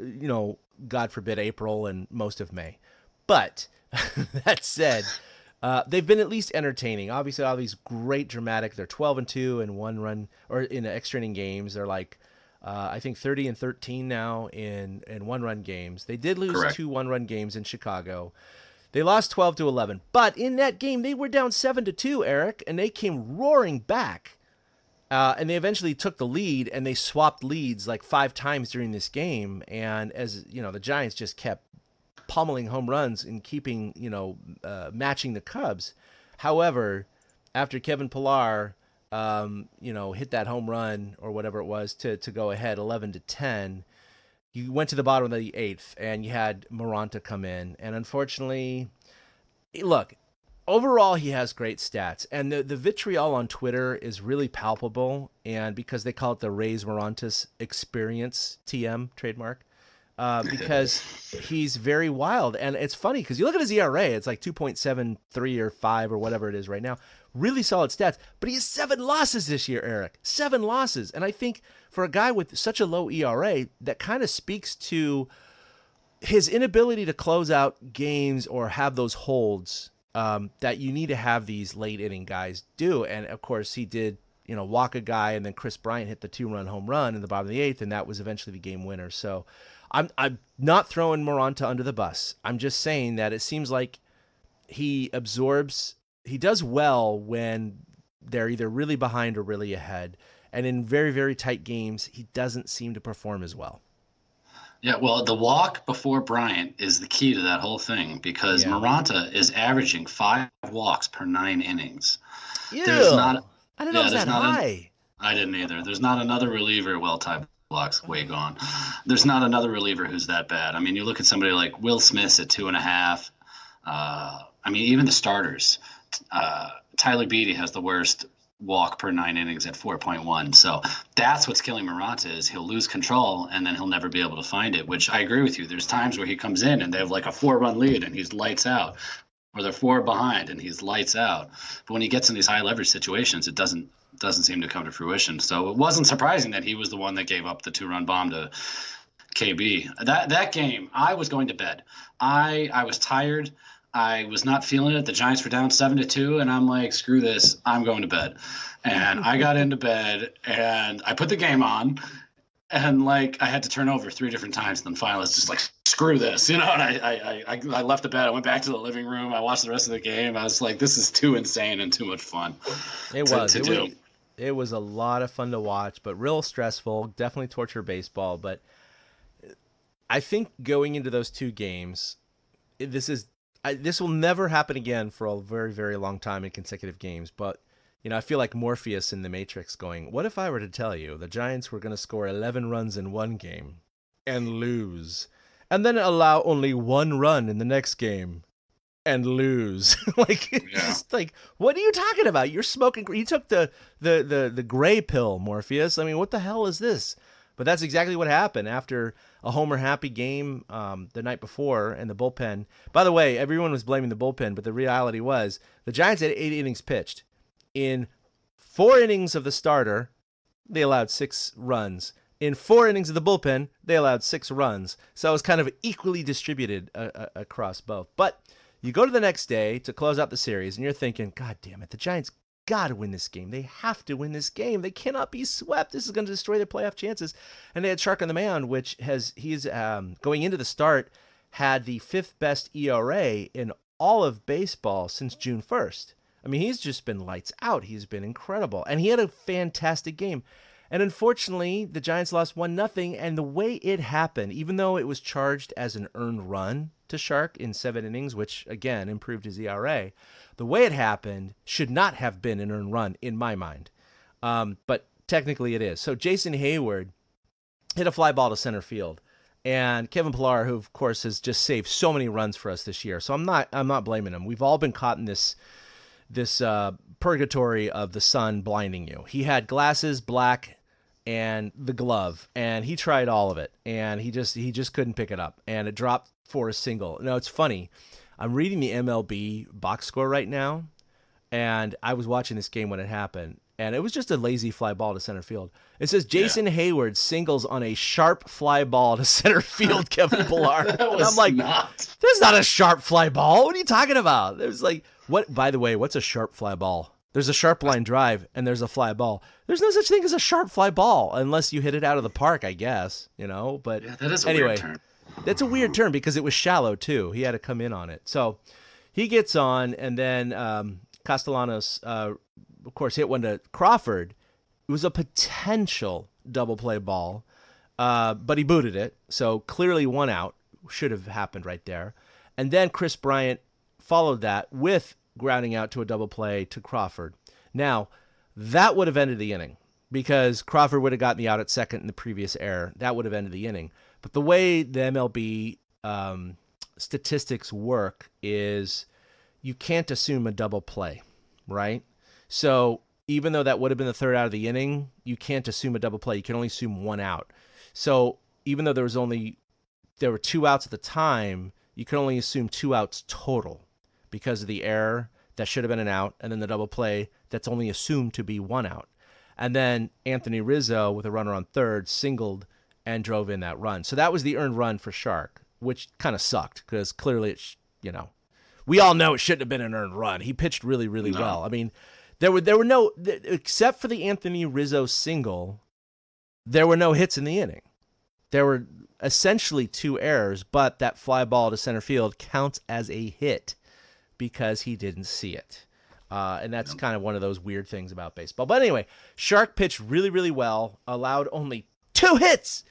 God forbid April and most of May. But that said, they've been at least entertaining. Obviously, all these great dramatic. They're 12-2 in 1 run or in extra inning games. They're like, I think 30-13 now in 1 run games. They did lose Correct. 2 1-run games in Chicago. They lost 12-11, but in that game they were down 7-2, Eric, and they came roaring back. And they eventually took the lead, and they swapped leads like 5 times during this game. And as the Giants just kept pummeling home runs and keeping, matching the Cubs. However, after Kevin Pillar, hit that home run or whatever it was to go ahead 11-10, you went to the bottom of the 8th and you had Moranta come in. And unfortunately, look, overall, he has great stats. And the vitriol on Twitter is really palpable. And because they call it the Rays Morantis Experience, TM, trademark. Because he's very wild. And it's funny because you look at his ERA, it's like 2.73 or 5 or whatever it is right now. really solid stats, but he has 7 losses this year, Eric. 7 losses. And I think for a guy with such a low ERA, that kind of speaks to his inability to close out games or have those holds that you need to have these late inning guys do. And of course he did, walk a guy, and then Chris Bryant hit the 2-run home run in the bottom of the 8th, and that was eventually the game winner. So I'm not throwing Moranta under the bus. I'm just saying that it seems like he does well when they're either really behind or really ahead. And in very, very tight games, he doesn't seem to perform as well. Yeah, well, the walk before Bryant is the key to that whole thing, because Moranta is averaging 5 walks per 9 innings. Ew. I didn't know it was that high. I didn't either. There's not another reliever. Well, Ty Block's way gone. There's not another reliever who's that bad. I mean, you look at somebody like Will Smith at 2.5. Even the starters. Tyler Beatty has the worst walk per 9 innings at 4.1. So that's what's killing Moranta, is he'll lose control and then he'll never be able to find it, which I agree with you. There's times where he comes in and they have like a 4-run lead and he's lights out, or they're 4 behind and he's lights out. But when he gets in these high leverage situations, it doesn't seem to come to fruition. So it wasn't surprising that he was the one that gave up the 2-run bomb to KB. That game, I was going to bed. I was tired. I was not feeling it. The Giants were down 7-2, and I'm like, screw this. I'm going to bed. And I got into bed, and I put the game on, and I had to turn over 3 different times. And then finally, I was just like, screw this, And I left the bed. I went back to the living room. I watched the rest of the game. I was like, this is too insane and too much fun. It was a lot of fun to watch, but real stressful. Definitely torture baseball. But I think going into those 2 games, this will never happen again for a very, very long time in consecutive games. But, I feel like Morpheus in the Matrix going, what if I were to tell you the Giants were going to score 11 runs in one game and lose, and then allow only 1 run in the next game and lose? Just what are you talking about? You're smoking. You took the gray pill, Morpheus. I mean, what the hell is this? But that's exactly what happened after a Homer happy game the night before, and the bullpen. By the way, everyone was blaming the bullpen, but the reality was the Giants had 8 innings pitched. In 4 innings of the starter, they allowed 6 runs. In 4 innings of the bullpen, they allowed 6 runs. So it was kind of equally distributed across both. But you go to the next day to close out the series, and you're thinking, God damn it, the Giants got to win this game. They have to win this game. They cannot be swept. This is going to destroy their playoff chances. And they had Shark on the mound, which he's going into the start, had the 5th best ERA in all of baseball since June 1st. I mean, he's just been lights out. He's been incredible. And he had a fantastic game. And unfortunately, the Giants lost 1-0. And the way it happened, even though it was charged as an earned run to Shark in 7 innings, which again improved his ERA, the way it happened should not have been an earned run in my mind. But technically it is. So Jason Hayward hit a fly ball to center field. And Kevin Pillar, who of course has just saved so many runs for us this year. So I'm not blaming him. We've all been caught in this purgatory of the sun blinding you. He had glasses, black, and the glove, and he tried all of it, and he just couldn't pick it up, and it dropped for a single. Now, it's funny. I'm reading the MLB box score right now, and I was watching this game when it happened, and it was just a lazy fly ball to center field. It says Jason Hayward singles on a sharp fly ball to center field, Kevin Pillar. And I'm like, there's not a sharp fly ball. What are you talking about? There's what? By the way, what's a sharp fly ball? There's a sharp line drive, and there's a fly ball. There's no such thing as a sharp fly ball unless you hit it out of the park, I guess, But yeah, that is a weird term. That's a weird term because it was shallow, too. He had to come in on it. So he gets on, and then Castellanos, of course, hit one to Crawford. It was a potential double play ball, but he booted it. So clearly 1 out should have happened right there. And then Chris Bryant followed that with grounding out to a double play to Crawford. Now, that would have ended the inning because Crawford would have gotten the out at second in the previous error. That would have ended the inning. But the way the MLB statistics work is you can't assume a double play, right? So even though that would have been the 3rd out of the inning, you can't assume a double play. You can only assume 1 out. So even though there were 2 outs at the time, you can only assume 2 outs total because of the error that should have been an out, and then the double play that's only assumed to be 1 out. And then Anthony Rizzo, with a runner on third, singled and drove in that run. So that was the earned run for Shark, which kind of sucked because clearly, we all know it shouldn't have been an earned run. He pitched really, really well. I mean, there were no, except for the Anthony Rizzo single, there were no hits in the inning. There were essentially 2 errors, but that fly ball to center field counts as a hit because he didn't see it. And that's kind of one of those weird things about baseball. But anyway, Shark pitched really, really well, allowed only 2 hits,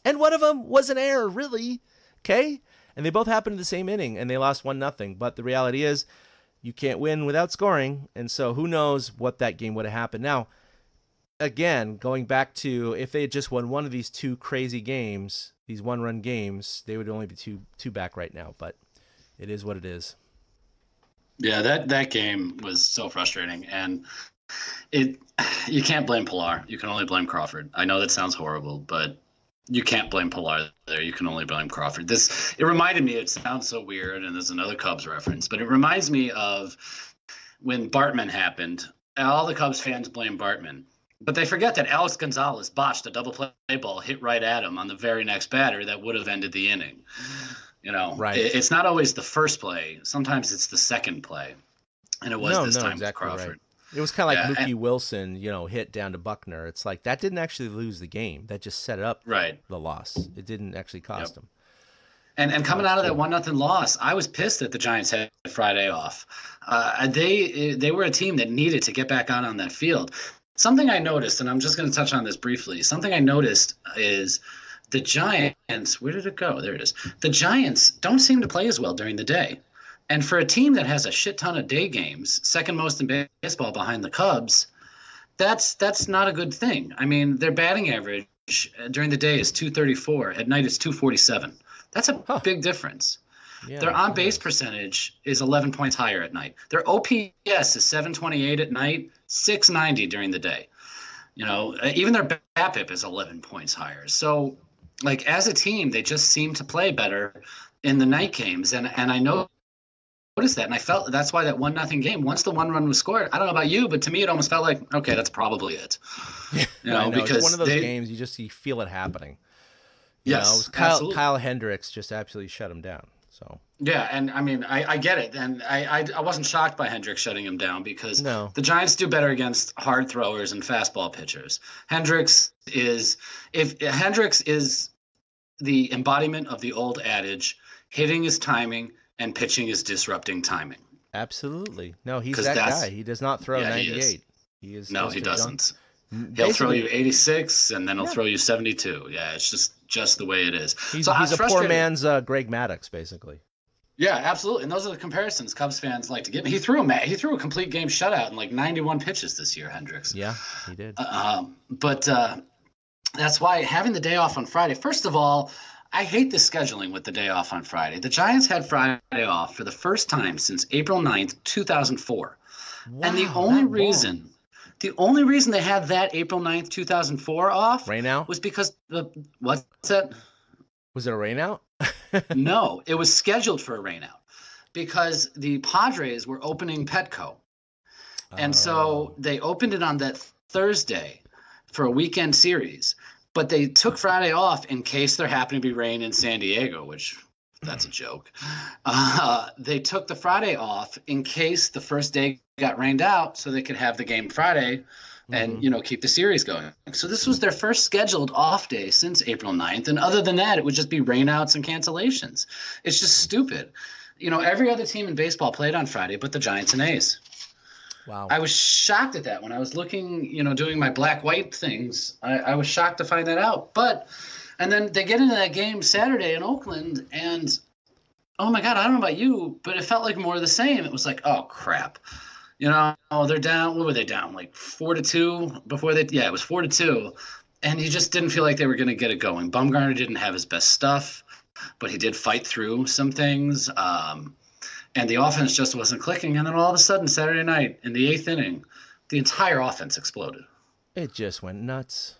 and one of them was an error, really. Okay? And they both happened in the same inning, and they lost 1-0. But the reality is, you can't win without scoring, and so who knows what that game would have happened. Now, again, going back to if they had just won one of these 2 crazy games, these 1-run games, they would only be two back right now. But it is what it is. Yeah, that game was so frustrating, and you can't blame Pilar. You can only blame Crawford. I know that sounds horrible, but you can't blame Pilar there. You can only blame Crawford. It reminded me, it sounds so weird, and there's another Cubs reference, but it reminds me of when Bartman happened. All the Cubs fans blame Bartman, but they forget that Alex Gonzalez botched a double play ball hit right at him on the very next batter that would have ended the inning. Right. It's not always the first play. Sometimes it's the second play. And it was this time exactly with Crawford. Right. It was kind of like Mookie Wilson, hit down to Buckner. It's like that didn't actually lose the game. That just set up the loss. It didn't actually cost them. And coming out of that 1-0 loss, I was pissed that the Giants had Friday off. They were a team that needed to get back out on that field. Something I noticed, and I'm just going to touch on this briefly. Something I noticed is the Giants, where did it go? There it is. The Giants don't seem to play as well during the day. And for a team that has a shit ton of day games, second most in baseball behind the Cubs, that's not a good thing. I mean, their batting average during the day is .234. At night, it's .247. That's a big difference. Yeah, their on-base percentage is 11 points higher at night. Their OPS is .728 at night, .690 during the day. Even their BABIP is 11 points higher. So, as a team, they just seem to play better in the night games. And I noticed that, and I felt that's why that 1-0 game, once the 1 run was scored, I don't know about you, but to me it almost felt like, okay, that's probably it. Because it's one of those games you feel it happening. Yes, Kyle Hendricks just absolutely shut him down. So yeah, and I mean I get it, and I wasn't shocked by Hendricks shutting him down because the Giants do better against hard throwers and fastball pitchers. Hendricks is the embodiment of the old adage, hitting is timing and pitching is disrupting timing. Absolutely. No, he's that guy. He does not throw 98. He doesn't. He'll throw you 86 and then he'll throw you 72. Yeah, it's just the way it is. He's a poor man's Greg Maddux, basically. Yeah, absolutely. And those are the comparisons Cubs fans like to give. He threw a complete game shutout in 91 pitches this year, Hendricks. Yeah, he did. But that's why having the day off on Friday. First of all, I hate the scheduling with the day off on Friday. The Giants had Friday off for the first time since April 9th, 2004. Wow, and the only reason they had that April 9th, 2004 off was because what's that? Was it a rainout? No, it was scheduled for a rainout because the Padres were opening Petco. And so they opened it on that Thursday for a weekend series. But they took Friday off in case there happened to be rain in San Diego, which that's a joke. They took the Friday off in case the first day got rained out so they could have the game Friday and, keep the series going. So this was their first scheduled off day since April 9th. And other than that, it would just be rainouts and cancellations. It's just stupid. Every other team in baseball played on Friday but the Giants and A's. Wow. I was shocked at that when I was looking, doing my black-white things. I was shocked to find that out. And then they get into that game Saturday in Oakland, and, oh, my God, I don't know about you, but it felt like more of the same. It was like, oh, crap. They're down. What were they down? 4-2 before they – yeah, it was 4-2. And you just didn't feel like they were going to get it going. Bumgarner didn't have his best stuff, but he did fight through some things. And the offense just wasn't clicking. And then all of a sudden, Saturday night, in the 8th inning, the entire offense exploded. It just went nuts.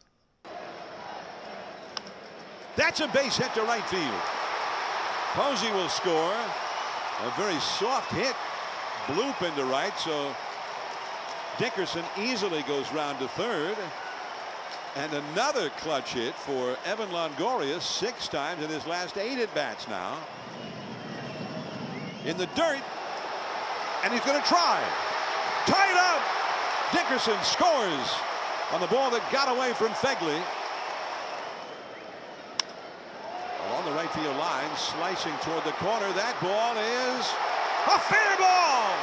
That's a base hit to right field. Posey will score. A very soft hit bloop into right, so Dickerson easily goes round to third. And another clutch hit for Evan Longoria, 6 times in his last 8 at-bats now. In the dirt, and he's going to try. Tied up! Dickerson scores on the ball that got away from Fegley. Along the right field line, slicing toward the corner. That ball is a fair ball!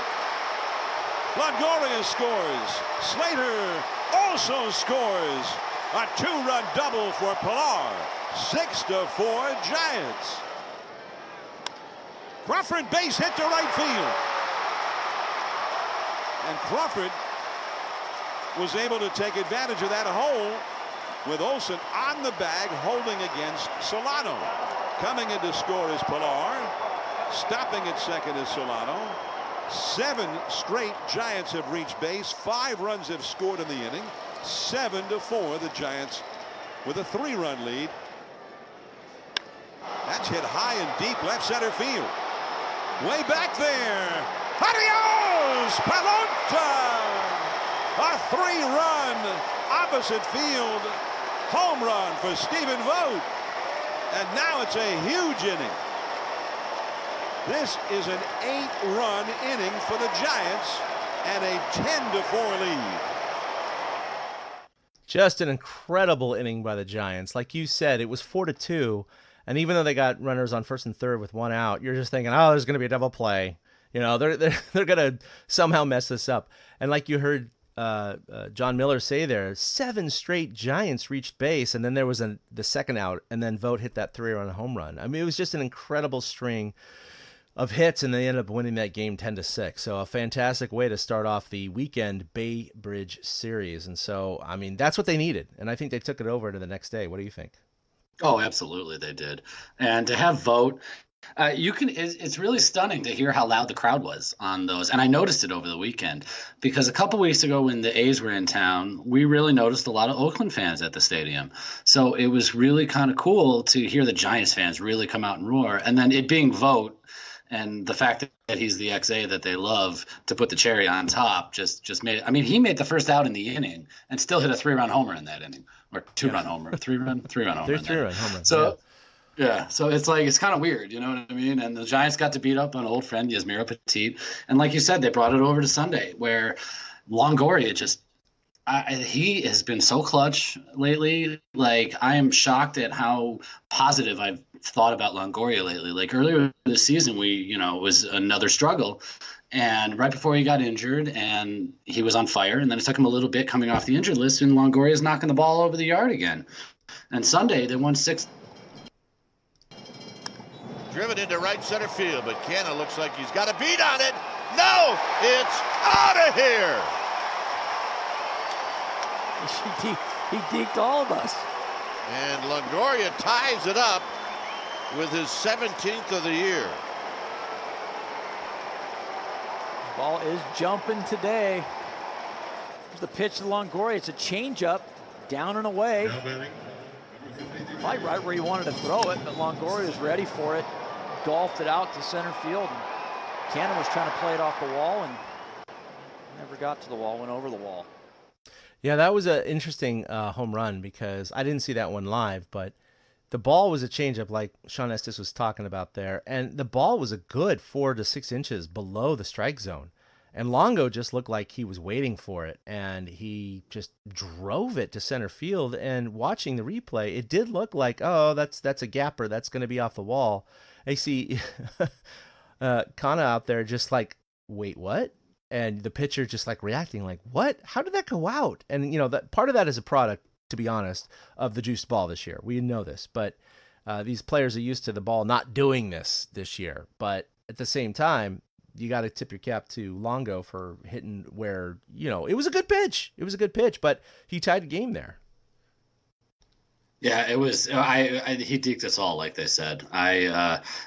Longoria scores. Slater also scores. A 2-run double for Pilar. 6-4 Giants. Crawford base hit to right field. And Crawford was able to take advantage of that hole with Olsen on the bag holding against Solano. Coming in to score is Pilar. Stopping at second is Solano. 7 straight Giants have reached base. 5 runs have scored in the inning. 7-4 the Giants with a 3-run lead. That's hit high and deep left center field. Way back there. Adios, Pelota! A 3-run opposite field home run for Stephen Vogt. And now it's a huge inning. This is an 8-run inning for the Giants and a 10-4 lead. Just an incredible inning by the Giants. Like you said, it was 4-2. And even though they got runners on first and third with 1 out, you're just thinking, oh, there's going to be a double play. You know, they're going to somehow mess this up. And like you heard John Miller say there, 7 straight Giants reached base, and then there was the second out, and then Vogt hit that 3-run home run. I mean, it was just an incredible string of hits, and they ended up winning that game 10-6. So a fantastic way to start off the weekend Bay Bridge series. And so, I mean, that's what they needed. And I think they took it over to the next day. What do you think? Oh, absolutely they did. And to have Vogt, it's really stunning to hear how loud the crowd was on those. And I noticed it over the weekend because a couple weeks ago when the A's were in town, we really noticed a lot of Oakland fans at the stadium. So it was really kind of cool to hear the Giants fans really come out and roar. And then it being Vogt, and the fact that he's the XA that they love to put the cherry on top just made it. I mean, he made the first out in the inning and still hit a 3-run homer in that inning, or 2-run homer, 3-run homer. 3-run homer. So, yeah, so it's like it's kind of weird, you know what I mean? And the Giants got to beat up an old friend, Yasmiro Petit, and like you said, they brought it over to Sunday, where Longoria he has been so clutch lately. Like, I am shocked at how positive I've thought about Longoria lately. Like, earlier this season, it was another struggle. And right before he got injured, and he was on fire, and then it took him a little bit coming off the injured list, and Longoria's knocking the ball over the yard again. And Sunday, they won 6. Driven into right center field, but Canna looks like he's got a beat on it. No, it's out of here. He deked all of us. And Longoria ties it up with his 17th of the year. Ball is jumping today. Here's the pitch to Longoria. It's a changeup, down and away. Probably right where he wanted to throw it, but Longoria is ready for it. Golfed it out to center field. And Cannon was trying to play it off the wall and never got to the wall, went over the wall. Yeah, that was an interesting home run because I didn't see that one live, but the ball was a changeup like Sean Estes was talking about there, and the ball was a good 4 to 6 inches below the strike zone. And Longo just looked like he was waiting for it, and he just drove it to center field. And watching the replay, it did look like, oh, that's a gapper. That's going to be off the wall. I see Kana out there just like, wait, what? And the pitcher just like reacting like, what? How did that go out? And, that part of that is a product, to be honest, of the juiced ball this year. We know this, but these players are used to the ball not doing this year. But at the same time, you got to tip your cap to Longo for hitting where, it was a good pitch. It was a good pitch, but he tied the game there. Yeah, it was. He deked us all, like they said.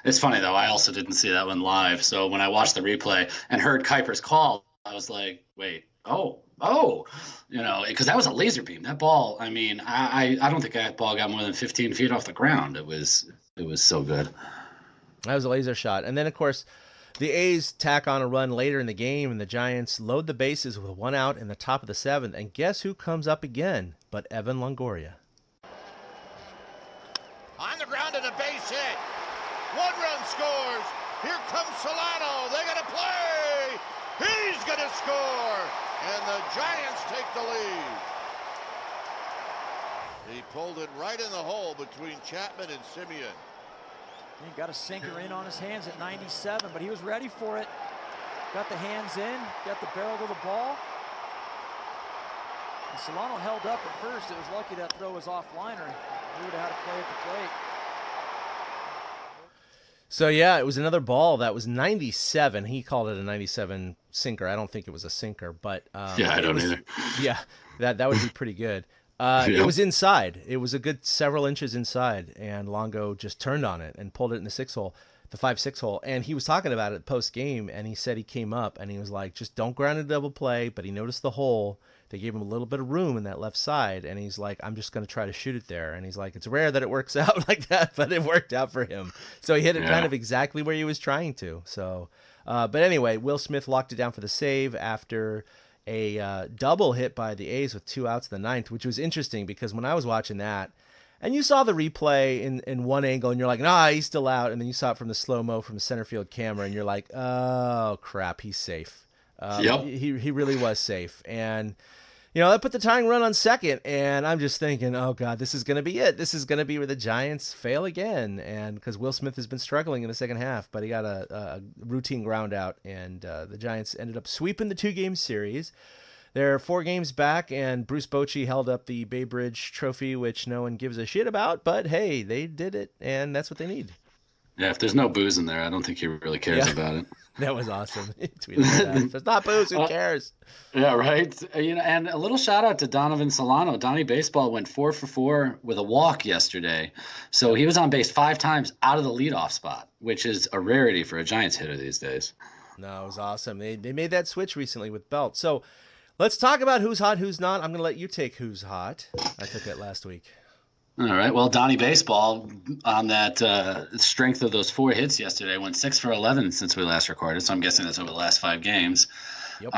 It's funny though. I also didn't see that one live. So when I watched the replay and heard Kuiper's call, I was like, wait, because that was a laser beam. That ball. I mean, I don't think that ball got more than 15 feet off the ground. It was so good. That was a laser shot, and then of course, The A's tack on a run later in the game, and the Giants load the bases with 1 out in the top of the 7th. And guess who comes up again but Evan Longoria? On the ground and a base hit. 1 run scores. Here comes Solano. They're going to play. He's going to score. And the Giants take the lead. He pulled it right in the hole between Chapman and Simeon. He got a sinker in on his hands at 97, but he was ready for it. Got the hands in, got the barrel to the ball. And Solano held up at first. It was lucky that throw was offliner. He would have had to play at the plate. So, yeah, it was another ball that was 97. He called it a 97 sinker. I don't think it was a sinker, but I don't either. Yeah, that would be pretty good. It was inside. It was a good several inches inside, and Longo just turned on it and pulled it in the 5-6 hole. And he was talking about it post game, and he said he came up and he was like, just don't ground a double play. But he noticed the hole. They gave him a little bit of room in that left side, and he's like, I'm just going to try to shoot it there. And he's like, it's rare that it works out like that, but it worked out for him. So he hit it kind of exactly where he was trying to. So, but anyway, Will Smith locked it down for the save after a double hit by the A's with 2 outs in the 9th, which was interesting because when I was watching that, and you saw the replay in one angle, and you're like, nah, he's still out. And then you saw it from the slow-mo from the center field camera, and you're like, oh, crap, he's safe. He really was safe. And, that put the tying run on second, and I'm just thinking, oh, God, this is going to be it. This is going to be where the Giants fail again, and because Will Smith has been struggling in the second half, but he got a routine ground out, and the Giants ended up sweeping the 2-game series. They're 4 games back, and Bruce Bochy held up the Bay Bridge Trophy, which no one gives a shit about, but hey, they did it, and that's what they need. Yeah, if there's no booze in there, I don't think he really cares about it. That was awesome. He tweeted that. If there's not booze, who cares? Yeah, right. And a little shout out to Donovan Solano. Donnie Baseball went 4 for 4 with a walk yesterday. So he was on base 5 times out of the leadoff spot, which is a rarity for a Giants hitter these days. No, it was awesome. They made that switch recently with Belt. So let's talk about who's hot, who's not. I'm going to let you take who's hot. I took that last week. All right. Well, Donnie Baseball, on that strength of those 4 hits yesterday, went 6 for 11 since we last recorded. So I'm guessing that's over the last 5 games. Yep.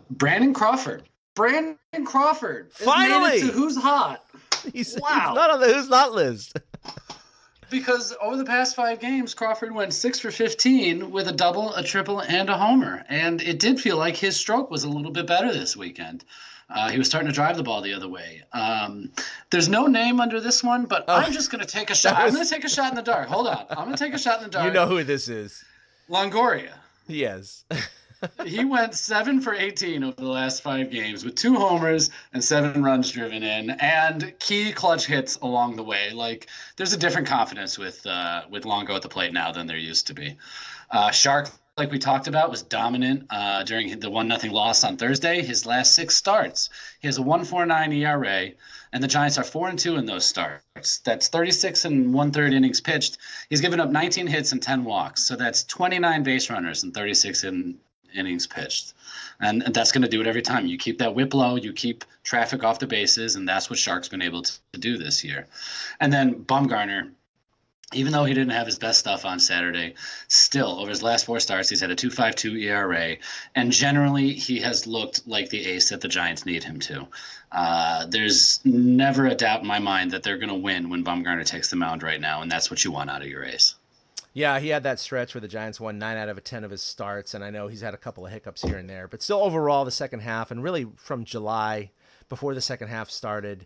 Brandon Crawford. Finally, made it to who's hot. He's not on the who's not list. Because over the past 5 games, Crawford went 6 for 15 with a double, a triple, and a homer. And it did feel like his stroke was a little bit better this weekend. He was starting to drive the ball the other way. There's no name under this one, but I'm just going to take a shot. I'm going to take a shot in the dark. Hold on. I'm going to take a shot in the dark. You know who this is. Longoria. Yes. He went 7 for 18 over the last 5 games with 2 homers and 7 runs driven in and key clutch hits along the way. Like, there's a different confidence with Longo at the plate now than there used to be. Shark, like we talked about, was dominant during the 1-0 loss on Thursday. His last 6 starts, he has a 1.49 ERA, and the Giants are 4-2 in those starts. That's 36 1/3 innings pitched. He's given up 19 hits and 10 walks, so that's 29 base runners and 36 innings pitched. And that's going to do it every time. You keep that whip low, you keep traffic off the bases, and that's what Shark's been able to do this year. And then Bumgarner, even though he didn't have his best stuff on Saturday, still, over his last 4 starts, he's had a 2.52 ERA, and generally he has looked like the ace that the Giants need him to. There's never a doubt in my mind that they're going to win when Bumgarner takes the mound right now, and that's what you want out of your ace. Yeah, he had that stretch where the Giants won 9 out of 10 of his starts, and I know he's had a couple of hiccups here and there, but still overall the second half, and really from July, before the second half started,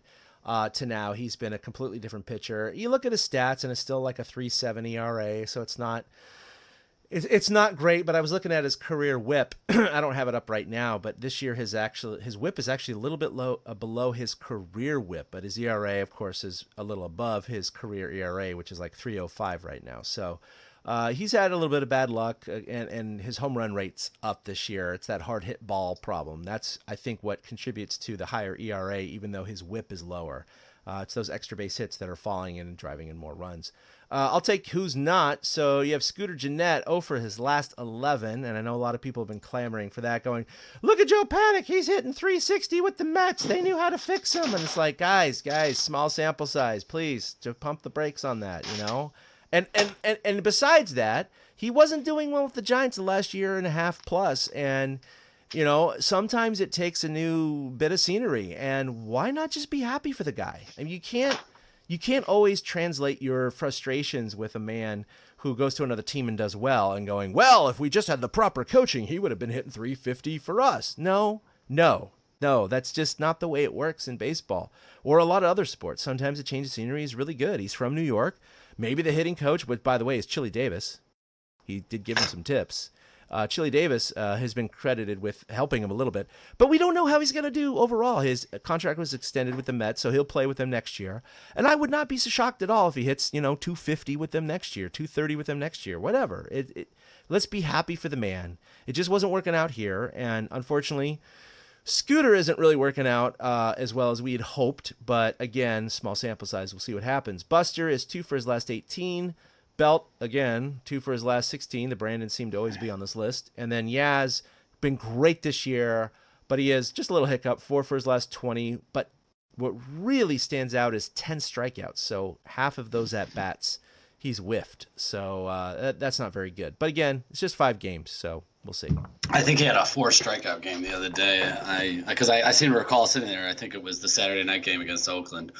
to now, he's been a completely different pitcher. You look at his stats, and it's still like a 3.7 ERA, so it's not great. But I was looking at his career WHIP. I don't have it up right now, but this year his WHIP is actually a little bit low below his career WHIP, but his ERA, of course, is a little above his career ERA, which is like 3.05 right now. So he's had a little bit of bad luck, and his home run rate's up this year. It's that hard hit ball problem. That's, I think, what contributes to the higher ERA, even though his WHIP is lower. It's those extra base hits that are falling in and driving in more runs. I'll take who's not. So you have Scooter Gennett, 0 for his last 11, and I know a lot of people have been clamoring for that, going, look at Joe Panic, he's hitting 360 with the Mets. They knew how to fix him. And it's like, guys, small sample size, please, to pump the brakes on that, And besides that, he wasn't doing well with the Giants the last year and a half plus. And, you know, sometimes it takes a new bit of scenery. And why not just be happy for the guy? I mean, you can't always translate your frustrations with a man who goes to another team and does well and going, well, if we just had the proper coaching, he would have been hitting 350 for us. No, that's just not the way it works in baseball or a lot of other sports. Sometimes a change of scenery is really good. He's from New York. Maybe the hitting coach, which, by the way, is Chili Davis. He did give him some tips. Chili Davis has been credited with helping him a little bit. But we don't know how he's going to do overall. His contract was extended with the Mets, so he'll play with them next year. And I would not be so shocked at all if he hits, 250 with them next year, 230 with them next year, whatever. Let's be happy for the man. It just wasn't working out here. And unfortunately, Scooter isn't really working out as well as we had hoped, but again, small sample size. We'll see what happens. Buster is 2 for his last 18. Belt, again, 2 for his last 16. The Brandon seemed to always be on this list. And then Yaz, been great this year, but he has just a little hiccup, 4 for his last 20. But what really stands out is 10 strikeouts. So half of those at-bats, he's whiffed. So that's not very good. But again, it's just 5 games, so we'll see. I think he had a 4 strikeout game the other day. Because I seem to recall sitting there. I think it was the Saturday night game against Oakland,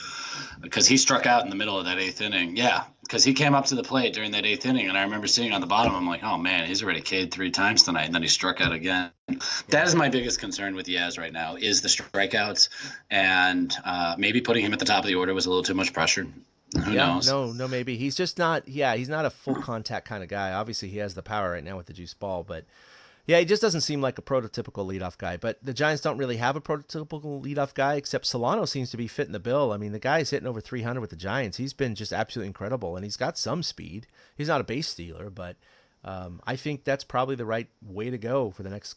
because he struck out in the middle of that 8th inning. Yeah, because he came up to the plate during that 8th inning, and I remember sitting on the bottom. I'm like, oh man, he's already K'd 3 times tonight, and then he struck out again. That is my biggest concern with Yaz right now, is the strikeouts, and maybe putting him at the top of the order was a little too much pressure. Who knows? No, maybe he's just not. Yeah, he's not a full contact kind of guy. Obviously, he has the power right now with the juice ball, but. Yeah, he just doesn't seem like a prototypical leadoff guy. But the Giants don't really have a prototypical leadoff guy, except Solano seems to be fitting the bill. I mean, the guy's hitting over 300 with the Giants. He's been just absolutely incredible, and he's got some speed. He's not a base stealer, but I think that's probably the right way to go for the next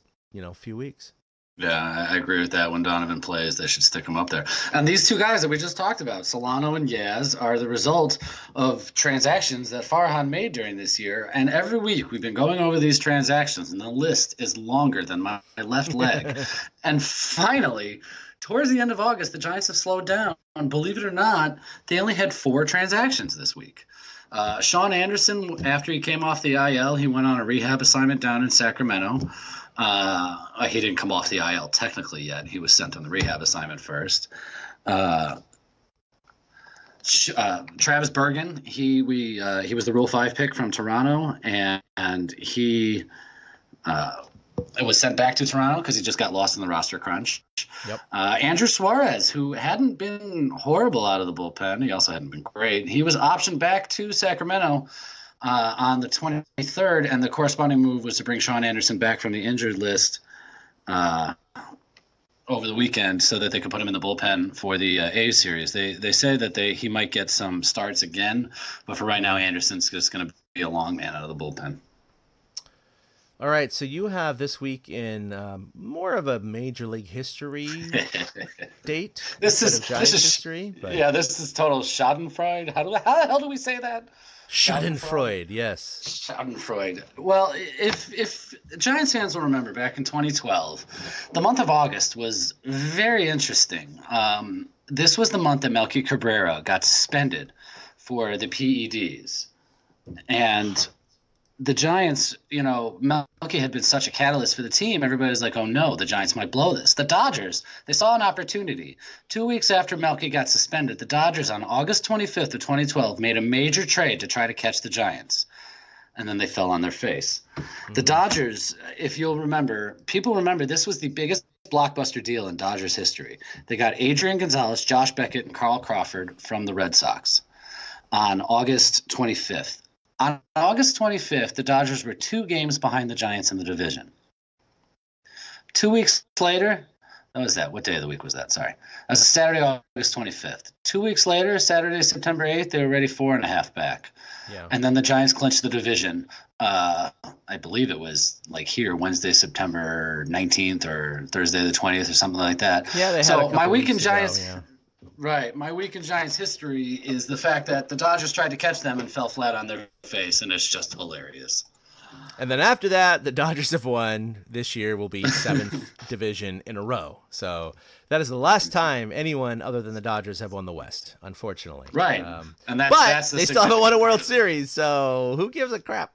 few weeks. Yeah, I agree with that. When Donovan plays, they should stick him up there. And these two guys that we just talked about, Solano and Yaz, are the result of transactions that Farhan made during this year. And every week we've been going over these transactions, and the list is longer than my left leg. And finally, towards the end of August, the Giants have slowed down. Believe it or not, they only had 4 transactions this week. Sean Anderson, after he came off the IL, he went on a rehab assignment down in Sacramento. He didn't come off the IL technically yet. He was sent on the rehab assignment first. Travis Bergen, he was the Rule 5 pick from Toronto, and he was sent back to Toronto because he just got lost in the roster crunch. Yep. Andrew Suarez, who hadn't been horrible out of the bullpen, he also hadn't been great. He was optioned back to Sacramento on the 23rd, and the corresponding move was to bring Sean Anderson back from the injured list over the weekend so that they could put him in the bullpen for the A's series. They say that he might get some starts again, but for right now, Anderson's just going to be a long man out of the bullpen. All right, so you have this week in more of a Major League history date. This is history. But... Yeah, this is total Schadenfreude. How the hell do we say that? Schadenfreude, yes. Schadenfreude. Well, if Giants fans will remember, back in 2012, the month of August was very interesting. This was the month that Melky Cabrera got suspended for the PEDs, and the Giants, Melky had been such a catalyst for the team. Everybody's like, oh no, the Giants might blow this. The Dodgers, they saw an opportunity. 2 weeks after Melky got suspended, the Dodgers on August 25th of 2012 made a major trade to try to catch the Giants. And then they fell on their face. Mm-hmm. The Dodgers, if you'll remember, people remember this was the biggest blockbuster deal in Dodgers history. They got Adrian Gonzalez, Josh Beckett, and Carl Crawford from the Red Sox on August 25th. On August 25th, the Dodgers were 2 games behind the Giants in the division. 2 weeks later, what day of the week was that? Sorry. That was a Saturday, August 25th. 2 weeks later, Saturday, September 8th, they were already 4.5 back. Yeah. And then the Giants clinched the division. I believe it was Wednesday, September 19th or Thursday the 20th or something like that. Yeah, they had so my week in Giants. Ago, yeah. Right. My week in Giants history is the fact that the Dodgers tried to catch them and fell flat on their face, and it's just hilarious. And then after that, the Dodgers have won. This year will be 7th division in a row. So that is the last time anyone other than the Dodgers have won the West, unfortunately. Right. And but that's they still haven't won a World Series, so who gives a crap?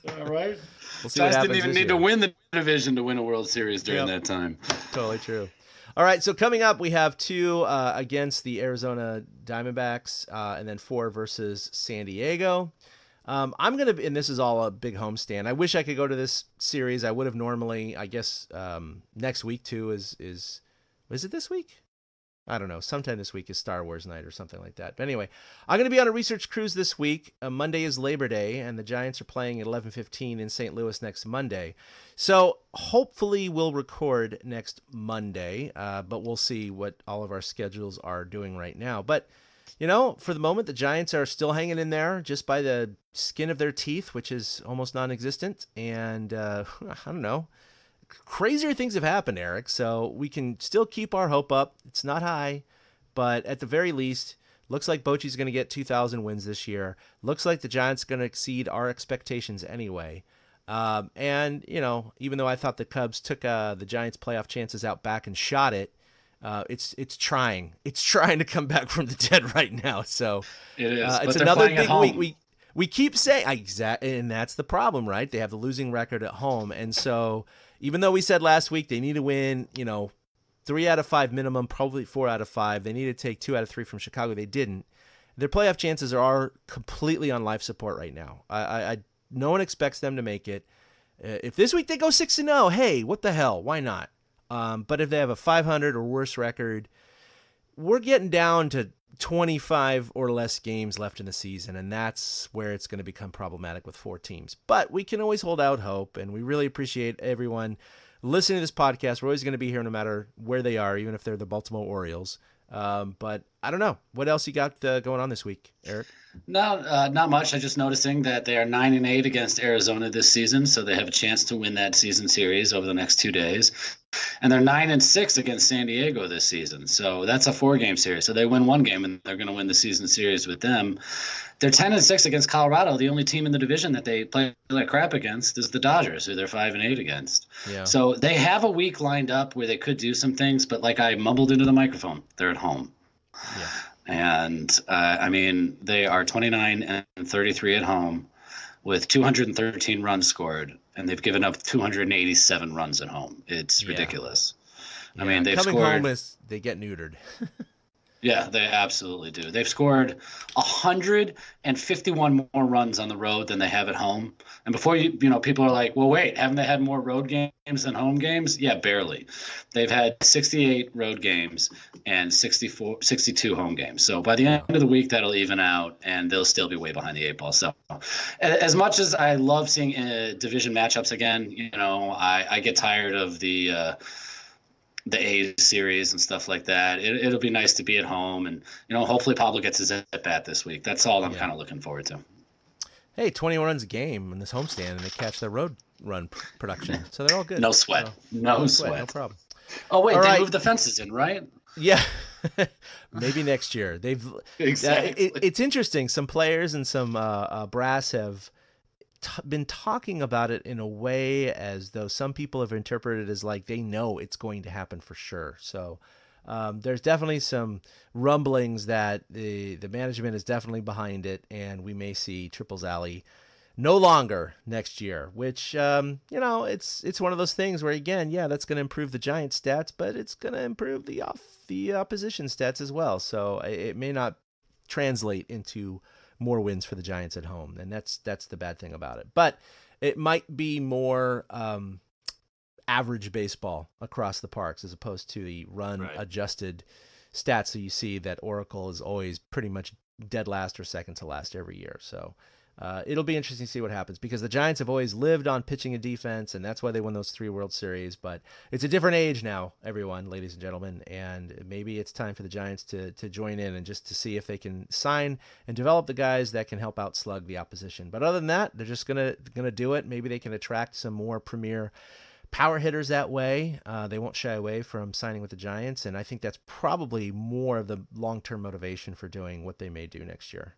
Yeah, right. We'll see what happens didn't even this need year. to win the division to win a World Series during that time. Totally true. All right, so coming up, we have 2 against the Arizona Diamondbacks, and then 4 versus San Diego. I'm going to, and this is all a big homestand. I wish I could go to this series. I would have normally, I guess, next week too is it this week? I don't know. Sometime this week is Star Wars night or something like that. But anyway, I'm going to be on a research cruise this week. Monday is Labor Day, and the Giants are playing at 11:15 in St. Louis next Monday. So hopefully we'll record next Monday, but we'll see what all of our schedules are doing right now. But for the moment, the Giants are still hanging in there just by the skin of their teeth, which is almost non-existent. And I don't know. Crazier things have happened, Eric, so we can still keep our hope up. It's not high, but at the very least, looks like Bochy's going to get 2,000 wins this year. Looks like the Giants are going to exceed our expectations anyway. And, even though I thought the Cubs took the Giants' playoff chances out back and shot it, it's trying. It's trying to come back from the dead right now. So it is. It's another big week. We keep saying exactly, and that's the problem, right? They have the losing record at home, and so even though we said last week they need to win, 3 out of 5 minimum, probably 4 out of 5. They need to take 2 out of 3 from Chicago. They didn't. Their playoff chances are completely on life support right now. No one expects them to make it. If this week they go 6-0, hey, what the hell? Why not? But if they have a 500 or worse record, we're getting down to 25 or less games left in the season, and that's where it's going to become problematic with 4 teams. But we can always hold out hope, and we really appreciate everyone listening to this podcast. We're always going to be here no matter where they are, even if they're the Baltimore Orioles. But I don't know. What else you got going on this week, Eric? No, not much. I'm just noticing that they are 9-8 against Arizona this season, so they have a chance to win that season series over the next 2 days. And they're 9-6 against San Diego this season, so that's a 4-game series. So they win 1 game, and they're going to win the season series with them. They're 10-6 against Colorado. The only team in the division that they play like crap against is the Dodgers, who they're 5-8 against. Yeah. So they have a week lined up where they could do some things, but like I mumbled into the microphone, they're at home. Yeah. And they are 29-33 at home with 213 runs scored, and they've given up 287 runs at home. It's ridiculous. Yeah. I mean, they've coming scored. Home is they get neutered. Yeah, they absolutely do. They've scored 151 more runs on the road than they have at home. And before people are like, well, wait, haven't they had more road games than home games? Yeah, barely. They've had 68 road games and 62 home games. So by the end of the week, that'll even out, and they'll still be way behind the 8 ball. So as much as I love seeing division matchups again, I get tired of the A's series and stuff like that. It'll be nice to be at home, and hopefully Pablo gets his at bat this week. That's all I'm kind of looking forward to. Hey, 20 runs a game in this homestand, and they catch their road run production, so they're all good. No sweat. So, no sweat. No problem. Oh wait, all they right. moved the fences in, right? Yeah, maybe next year. They've exactly. It's interesting. Some players and some brass have been talking about it in a way as though some people have interpreted it as like they know it's going to happen for sure. So there's definitely some rumblings that the management is definitely behind it, and we may see Triples Alley no longer next year, which, it's one of those things where, again, that's going to improve the Giants stats, but it's going to improve the opposition stats as well. So it may not translate into more wins for the Giants at home, and that's the bad thing about it. But it might be more average baseball across the parks as opposed to the run-adjusted stats that you see that Oracle is always pretty much dead last or second to last every year. So it'll be interesting to see what happens, because the Giants have always lived on pitching and defense, and that's why they won those 3 World Series. But it's a different age now, everyone, ladies and gentlemen, and maybe it's time for the Giants to join in and just to see if they can sign and develop the guys that can help outslug the opposition. But other than that, they're just gonna do it. Maybe they can attract some more premier power hitters that way. They won't shy away from signing with the Giants, and I think that's probably more of the long-term motivation for doing what they may do next year.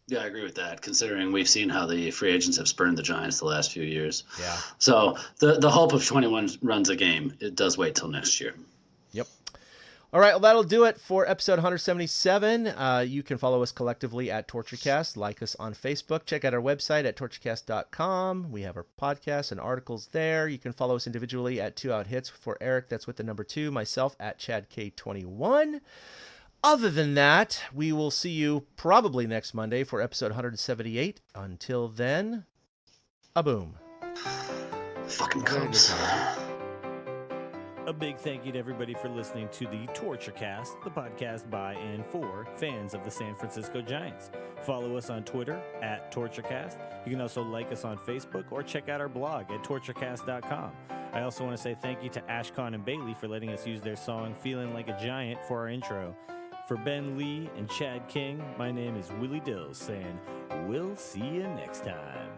Yeah, I agree with that, considering we've seen how the free agents have spurned the Giants the last few years. Yeah. So the hope of 21 runs a game, it does wait till next year. Yep. All right, well, that'll do it for episode 177. You can follow us collectively at TortureCast, like us on Facebook, check out our website at torturecast.com. We have our podcasts and articles there. You can follow us individually at 2 Out Hits for Eric, that's with the number 2, myself at ChadK21. Other than that, we will see you probably next Monday for episode 178. Until then, a boom. Fucking Cubs. A big thank you to everybody for listening to the TortureCast, the podcast by and for fans of the San Francisco Giants. Follow us on Twitter at TortureCast. You can also like us on Facebook or check out our blog at torturecast.com. I also want to say thank you to Ashcon and Bailey for letting us use their song Feeling Like a Giant for our intro. For Ben Lee and Chad King, my name is Willie Dills saying, we'll see you next time.